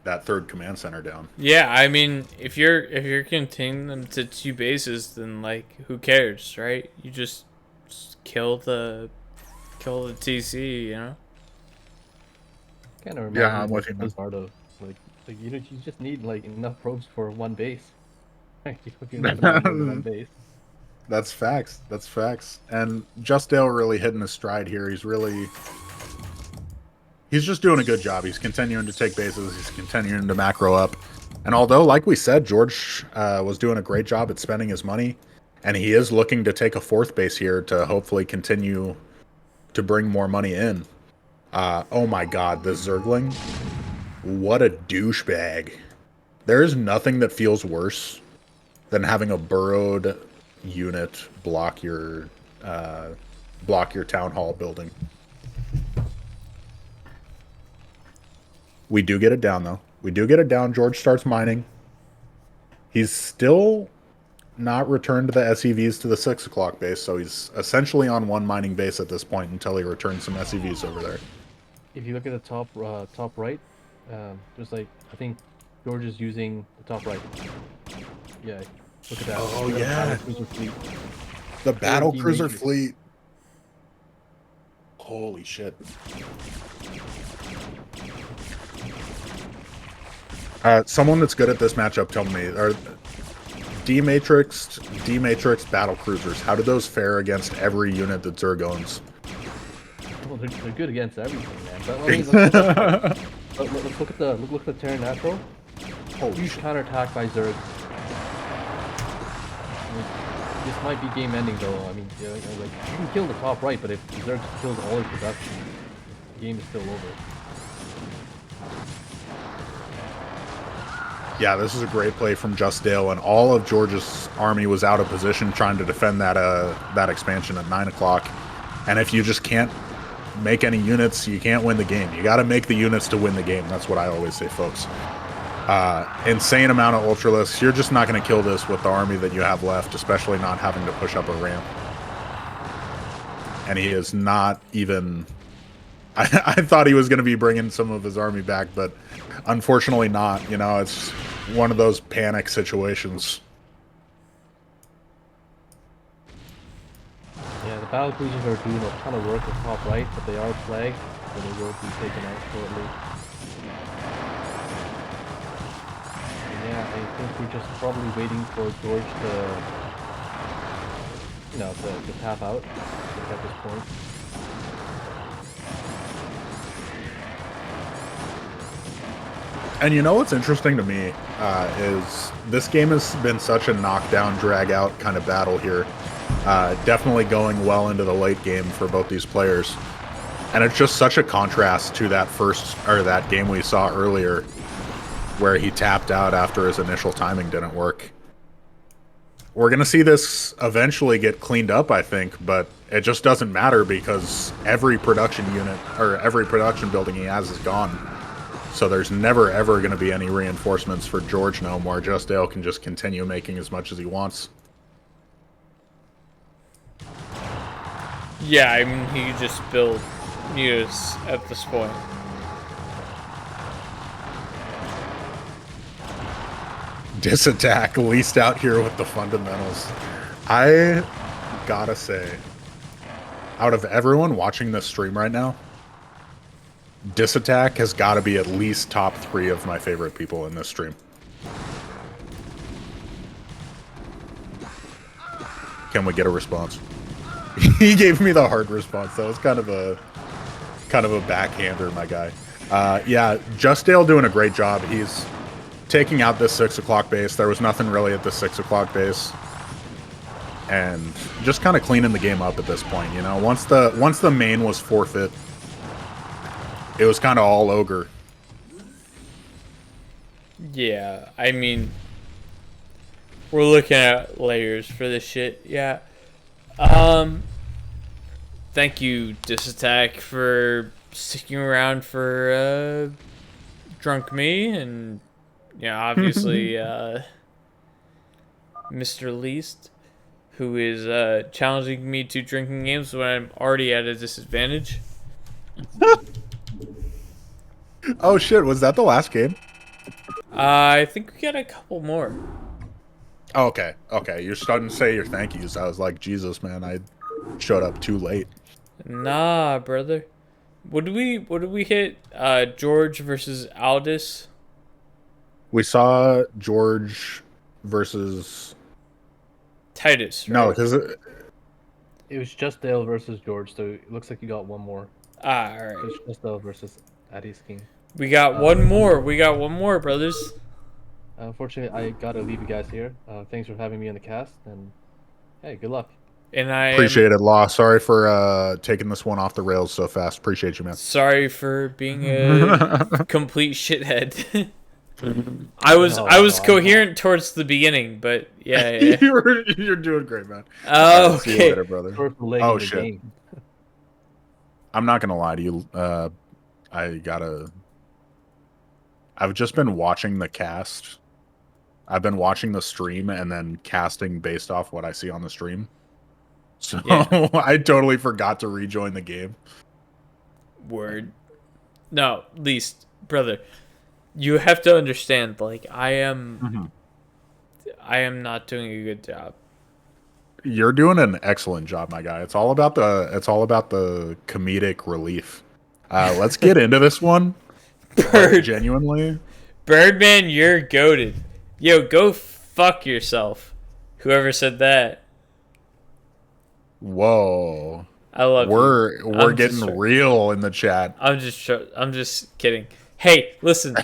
that third command center down. Yeah, I mean, if you're containing them to 2 bases, then like who cares, right? You just kill the TC, you know. Kind of Yeah, I'm imagine with you, man. Flizzardo. Like you just need like enough probes for one base. If you're not gonna have more than one base. That's facts. That's facts. And JustDale really hitting his stride here. He's just doing a good job. He's continuing to take bases. He's continuing to macro up. And although, like we said, George was doing a great job at spending his money, and he is looking to take a 4th base here to hopefully continue to bring more money in. Oh my god, this Zergling. What a douchebag. There is nothing that feels worse than having a burrowed unit block your town hall building. We do get it down, though. We do get it down. George starts mining. He's still not returned the SEVs to the 6 o'clock base, so he's essentially on 1 mining base at this point until he returns some SEVs over there. If you look at the top right, there's like, I think George is using the top right. Yeah, look at that. Oh, Look at yeah. the battlecruiser fleet. The battle He cruiser made it. fleet. Holy shit. Someone that's good at this matchup, tell me, are D-Matrix battle cruisers, how do those fare against every unit that Zerg owns? Well, they're good against everything, man. But I mean, let's look at the Terran Natural. Huge counterattack by Zerg. I mean, this might be game ending though. I mean, like you can kill the top right, but if Zerg kills all his production, the game is still over. Yeah, this is a great play from JustDale, and all of George's army was out of position trying to defend that expansion at 9 o'clock. And if you just can't make any units, you can't win the game. You got to make the units to win the game. That's what I always say, folks. Insane amount of Ultralisks. You're just not going to kill this with the army that you have left, especially not having to push up a ramp. And he is not even... I thought he was going to be bringing some of his army back, but unfortunately not. You know, it's one of those panic situations. Yeah, the battle cruisers are doing a ton of work at top right, but they are flagged, so they will be taken out shortly. And yeah, I think we're just probably waiting for George to, you know, to tap out at this point. And you know what's interesting to me is this game has been such a knockdown, drag-out kind of battle here. Definitely going well into the late game for both these players. And it's just such a contrast to that game we saw earlier where he tapped out after his initial timing didn't work. We're going to see this eventually get cleaned up, I think, but it just doesn't matter because every production unit, or every production building he has is gone. So there's never, ever going to be any reinforcements for George Gnome where JustDale can just continue making as much as he wants. Yeah, I mean, he could just build units at this point. Disattack, LeaSt out here with the fundamentals. I gotta say, out of everyone watching this stream right now, Disattack has got to be at least top 3 of my favorite people in this stream. Can we get a response? He gave me the hard response. That was kind of a backhander, my guy. Yeah, JustDale doing a great job. He's taking out this 6 o'clock base. There was nothing really at the 6 o'clock base. And just kind of cleaning the game up at this point, you know? Once the main was forfeit, it was kind of all ogre. Yeah, I mean, we're looking at layers for this shit. Yeah. Thank you, Disattack, for sticking around for Drunk Me, and yeah, obviously Mr. LeaSt, who is challenging me to drinking games when I'm already at a disadvantage. Oh shit, was that the last game? I think we got a couple more. Oh, okay. Okay. You're starting to say your thank yous. I was like, Jesus, man, I showed up too late. Nah, brother. What did we hit? George versus Aldous. We saw George versus Titus, right? no, because It was JustDale versus George, so it looks like you got one more. All So right. it's JustDale versus atitusking. We got one more. We got one more, brothers. Unfortunately, I gotta leave you guys here. Thanks for having me on the cast, and hey, good luck. And I appreciate it, Law. Sorry for taking this one off the rails so fast. Appreciate you, man. Sorry for being a complete shithead. I was coherent towards the beginning, but yeah. You're doing great, man. Oh, okay. See you later, brother. Oh shit! Game. I'm not gonna lie to you. I've just been watching the cast. I've been watching the stream and then casting based off what I see on the stream. So yeah. I totally forgot to rejoin the game. Word. No, LeaSt, brother. You have to understand, like, I am not doing a good job. You're doing an excellent job, my guy. It's all about the comedic relief. Let's get into this one. Genuinely. Birdman, you're goated. Yo, go fuck yourself. Whoever said that. Whoa. I love We're getting real in the chat. I'm just kidding. Hey, listen.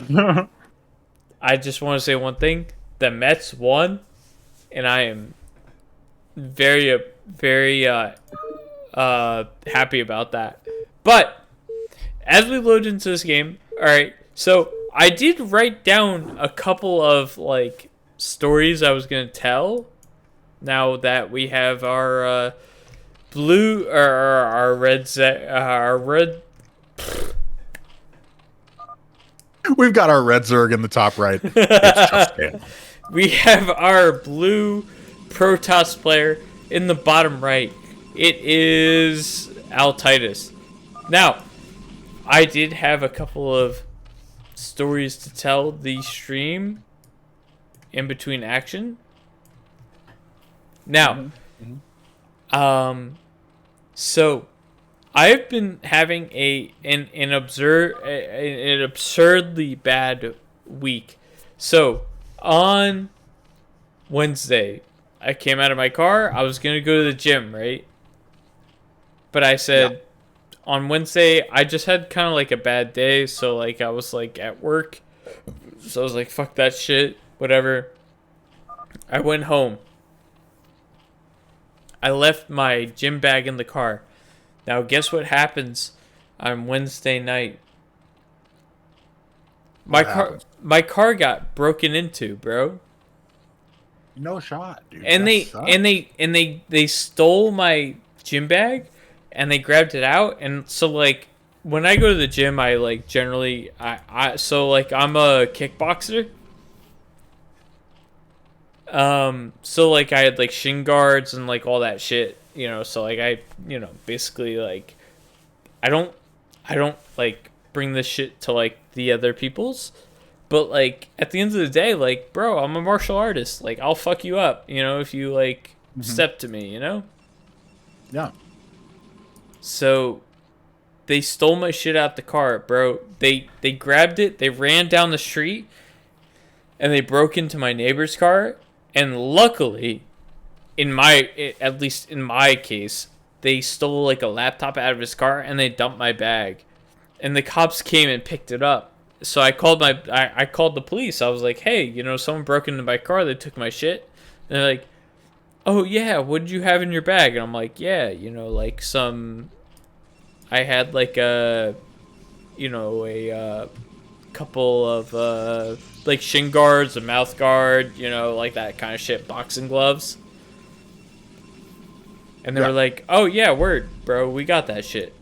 I just want to say one thing. The Mets won, and I am very happy about that. But as we load into this game, all right. So I did write down a couple of like stories I was gonna tell. Now that we have our blue or our red. We've got our red Zerg in the top right. It's JustDale. We have our blue Protoss player in the bottom right. It is Altitus. Now, I did have a couple of stories to tell the stream in between action. Now, so I've been having an absurdly bad week. So on Wednesday, I came out of my car. I was gonna go to the gym, right? But I said on Wednesday I just had kind of like a bad day, so like I was like at work, so I was like, fuck that shit, whatever. I went home. I left my gym bag in the car. Now, guess what happens on Wednesday night? My car got broken into, bro. No shot, dude. And they stole my gym bag, and they grabbed it out. And so like when I go to the gym, I like generally so like I'm a kickboxer. So like I had like shin guards and like all that shit. You know, so like I, basically like, I don't like bring this shit to like the other people's, but like at the end of the day, like, bro, I'm a martial artist. Like I'll fuck you up, if you like step to me, Yeah. So they stole my shit out the car, bro. They grabbed it, they ran down the street, and they broke into my neighbor's car, and luckily, at least in my case, they stole like a laptop out of his car and they dumped my bag, and the cops came and picked it up. So I called the police. I was like, hey, someone broke into my car. They took my shit. And they're like, oh yeah, what did you have in your bag? And I'm like, yeah, like I had like a couple of like shin guards, a mouth guard, like that kind of shit, boxing gloves. And they were like, oh, yeah, word, bro. We got that shit.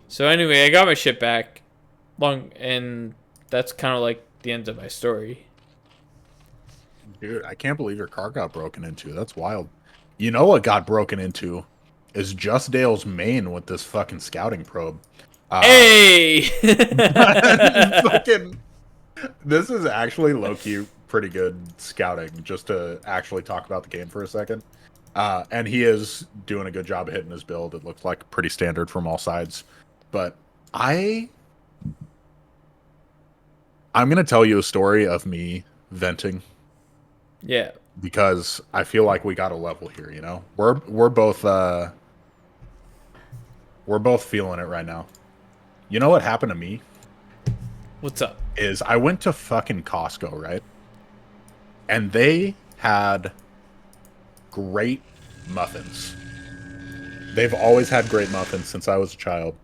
So anyway, I got my shit back. And that's kind of like the end of my story. Dude, I can't believe your car got broken into. That's wild. You know what got broken into is JustDale's main with this fucking scouting probe. Hey! This is actually low-key pretty good scouting, just to actually talk about the game for a second. And he is doing a good job of hitting his build. It looks like pretty standard from all sides. But I'm going to tell you a story of me venting. Yeah. Because I feel like we got a level here, you know? We're both feeling it right now. You know what happened to me? What's up? Is I went to fucking Costco, right? And they had great muffins. They've always had great muffins since I was a child.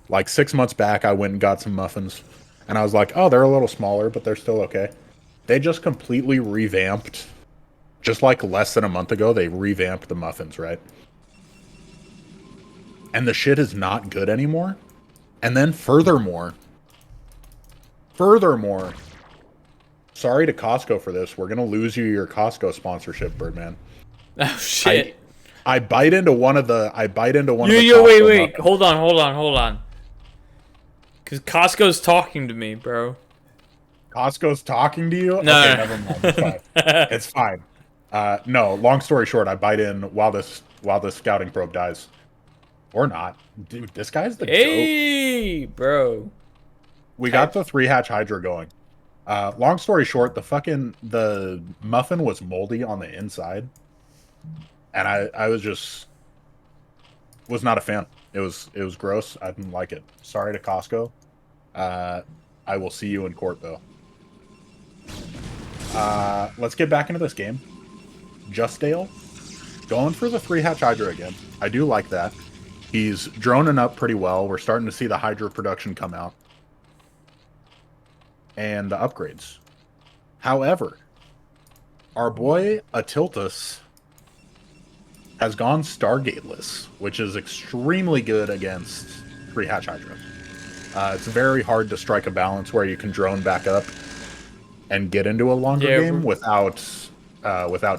Like 6 months back, I went and got some muffins. And I was like, oh, they're a little smaller, but they're still okay. They just completely revamped. Just like less than a month ago, they revamped the muffins, right? And the shit is not good anymore. And then furthermore, sorry to Costco for this. We're gonna lose you your Costco sponsorship, Birdman. Oh shit! I bite into one of the. Wait. Muffins. Hold on. Because Costco's talking to me, bro. Costco's talking to you? No. Okay, never mind. It's fine. It's fine. No. Long story short, I bite in while this scouting probe dies, or not. Dude, this guy's the goat. Bro. We got the 3-hatch Hydra going. Long story short, the muffin was moldy on the inside, and I was not a fan. It was gross. I didn't like it. Sorry to Costco. I will see you in court though. Let's get back into this game. JustDale going for the 3-hatch Hydra again. I do like that. He's droning up pretty well. We're starting to see the Hydra production come out. And the upgrades. However, our boy Atiltus has gone Stargateless, which is extremely good against 3-hatch Hydra. It's very hard to strike a balance where you can drone back up and get into a longer game without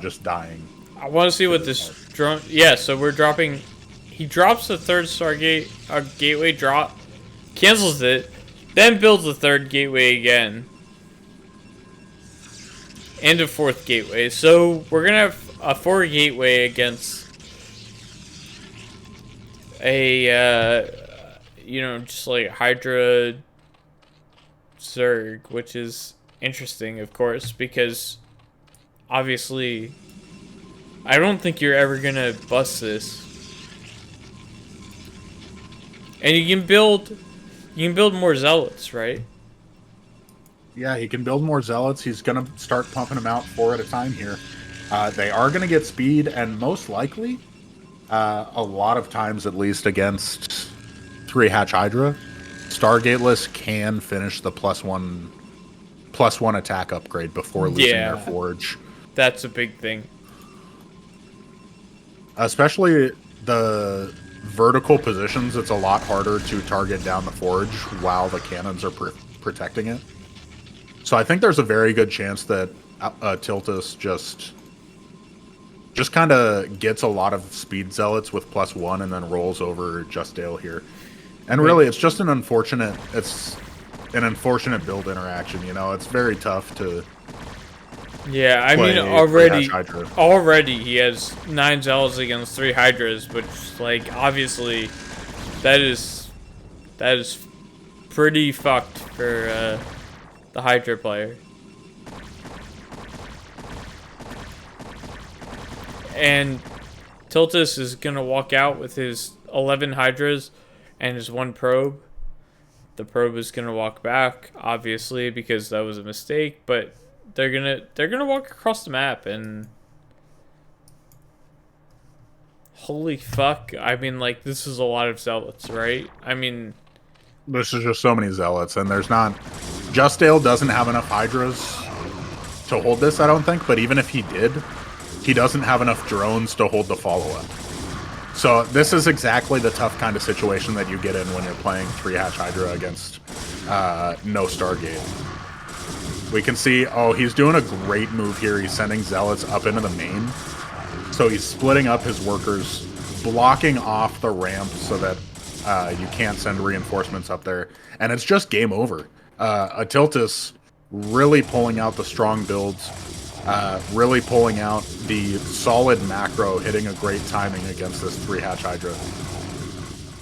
just dying. I want to see what this drone... Yeah, so we're dropping... He drops the third gateway drop, cancels it, then builds the third gateway again. And a fourth gateway. So we're going to have a 4 gateway against a, just like Hydra Zerg, which is interesting, of course, because obviously I don't think you're ever going to bust this. And you can build more zealots, right? Yeah, he can build more zealots. He's going to start pumping them out 4 at a time here. They are going to get speed, and most likely, a lot of times at least against 3-hatch Hydra, Stargateless can finish the +1 attack upgrade before losing their forge. That's a big thing. Especially the vertical positions, it's a lot harder to target down the forge while the cannons are protecting it. So I think there's a very good chance that Tiltus just kind of gets a lot of speed zealots with +1 and then rolls over JustDale here. And really, it's just an unfortunate build interaction. You know, it's very tough to. Yeah, I mean, already he has 9 zealots against 3 Hydras, which, like, obviously, that is pretty fucked for the Hydra player. And Tiltus is gonna walk out with his 11 Hydras and his 1 probe. The probe is gonna walk back, obviously, because that was a mistake, but they're gonna walk across the map, and holy fuck, I mean, like, this is a lot of zealots, right? I mean, this is just so many zealots, and there's not. JustDale doesn't have enough Hydras to hold this, I don't think, but even if he did, he doesn't have enough drones to hold the follow-up. So this is exactly the tough kind of situation that you get in when you're playing 3-hatch Hydra against no Stargate. We can see, oh, he's doing a great move here. He's sending zealots up into the main. So he's splitting up his workers, blocking off the ramp so that you can't send reinforcements up there. And it's just game over. Atiltus really pulling out the strong builds, really pulling out the solid macro, hitting a great timing against this 3-hatch Hydra.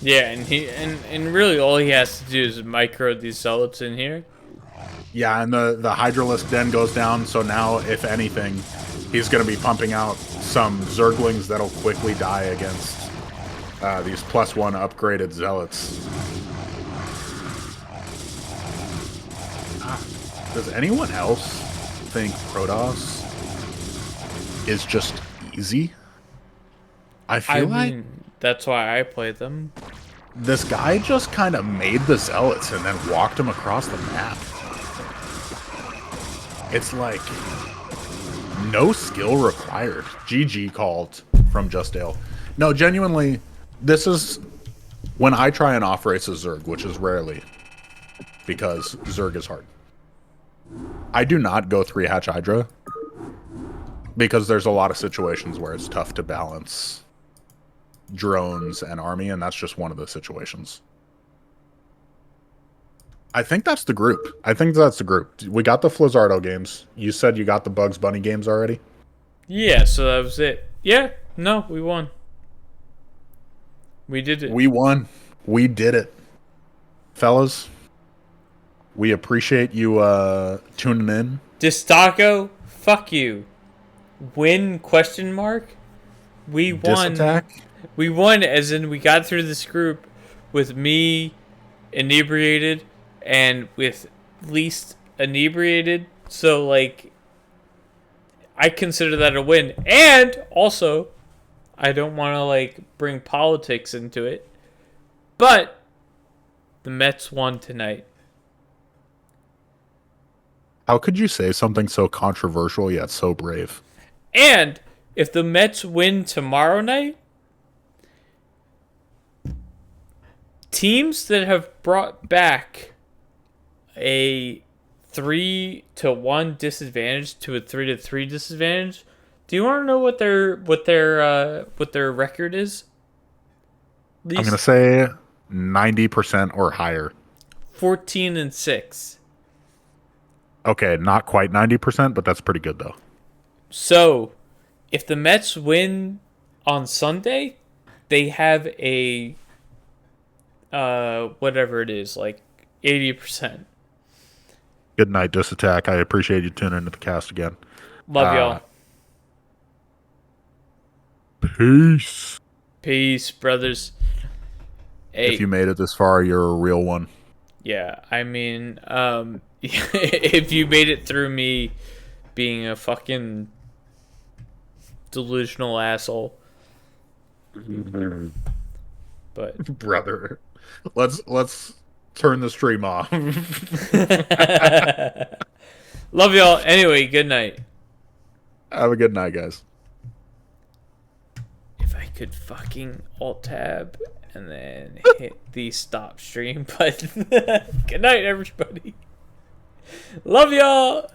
Yeah, and really all he has to do is micro these zealots in here. Yeah, and the Hydralisk Den goes down, so now, if anything, he's going to be pumping out some Zerglings that'll quickly die against these +1 upgraded Zealots. Does anyone else think Protoss is just easy? I mean, that's why I play them. This guy just kind of made the Zealots and then walked them across the map. It's like no skill required. GG called from JustDale. No, genuinely, this is when I try and off-race a Zerg, which is rarely, because Zerg is hard. I do not go 3-hatch Hydra because there's a lot of situations where it's tough to balance drones and army, and that's just one of the situations. I think that's the group. We got the Flizzardo games. You said you got the BugsBunny games already? Yeah, so that was it. Yeah, no, we won. We did it. We won. We did it. Fellas, we appreciate you tuning in. Distaco, fuck you. Win, question mark? We won. Disattack? We won, as in we got through this group with me inebriated and with LeaSt inebriated. So, like, I consider that a win. And also, I don't want to, like, bring politics into it, but the Mets won tonight. How could you say something so controversial yet so brave? And if the Mets win tomorrow night, teams that have brought back a 3-1 disadvantage to a 3-3 disadvantage, do you want to know what their record is? I'm gonna say 90% or higher. 14-6. Okay, not quite 90%, but that's pretty good though. So, if the Mets win on Sunday, they have a whatever it is, like 80%. Good night, Disattack. I appreciate you tuning into the cast again. Love y'all. Peace. Peace, brothers. Hey, if you made it this far, you're a real one. Yeah, I mean, if you made it through me being a fucking delusional asshole. But brother, let's turn the stream off. Love y'all. Anyway, good night. Have a good night, guys. If I could fucking alt tab and then hit the stop stream button. Good night, everybody. Love y'all.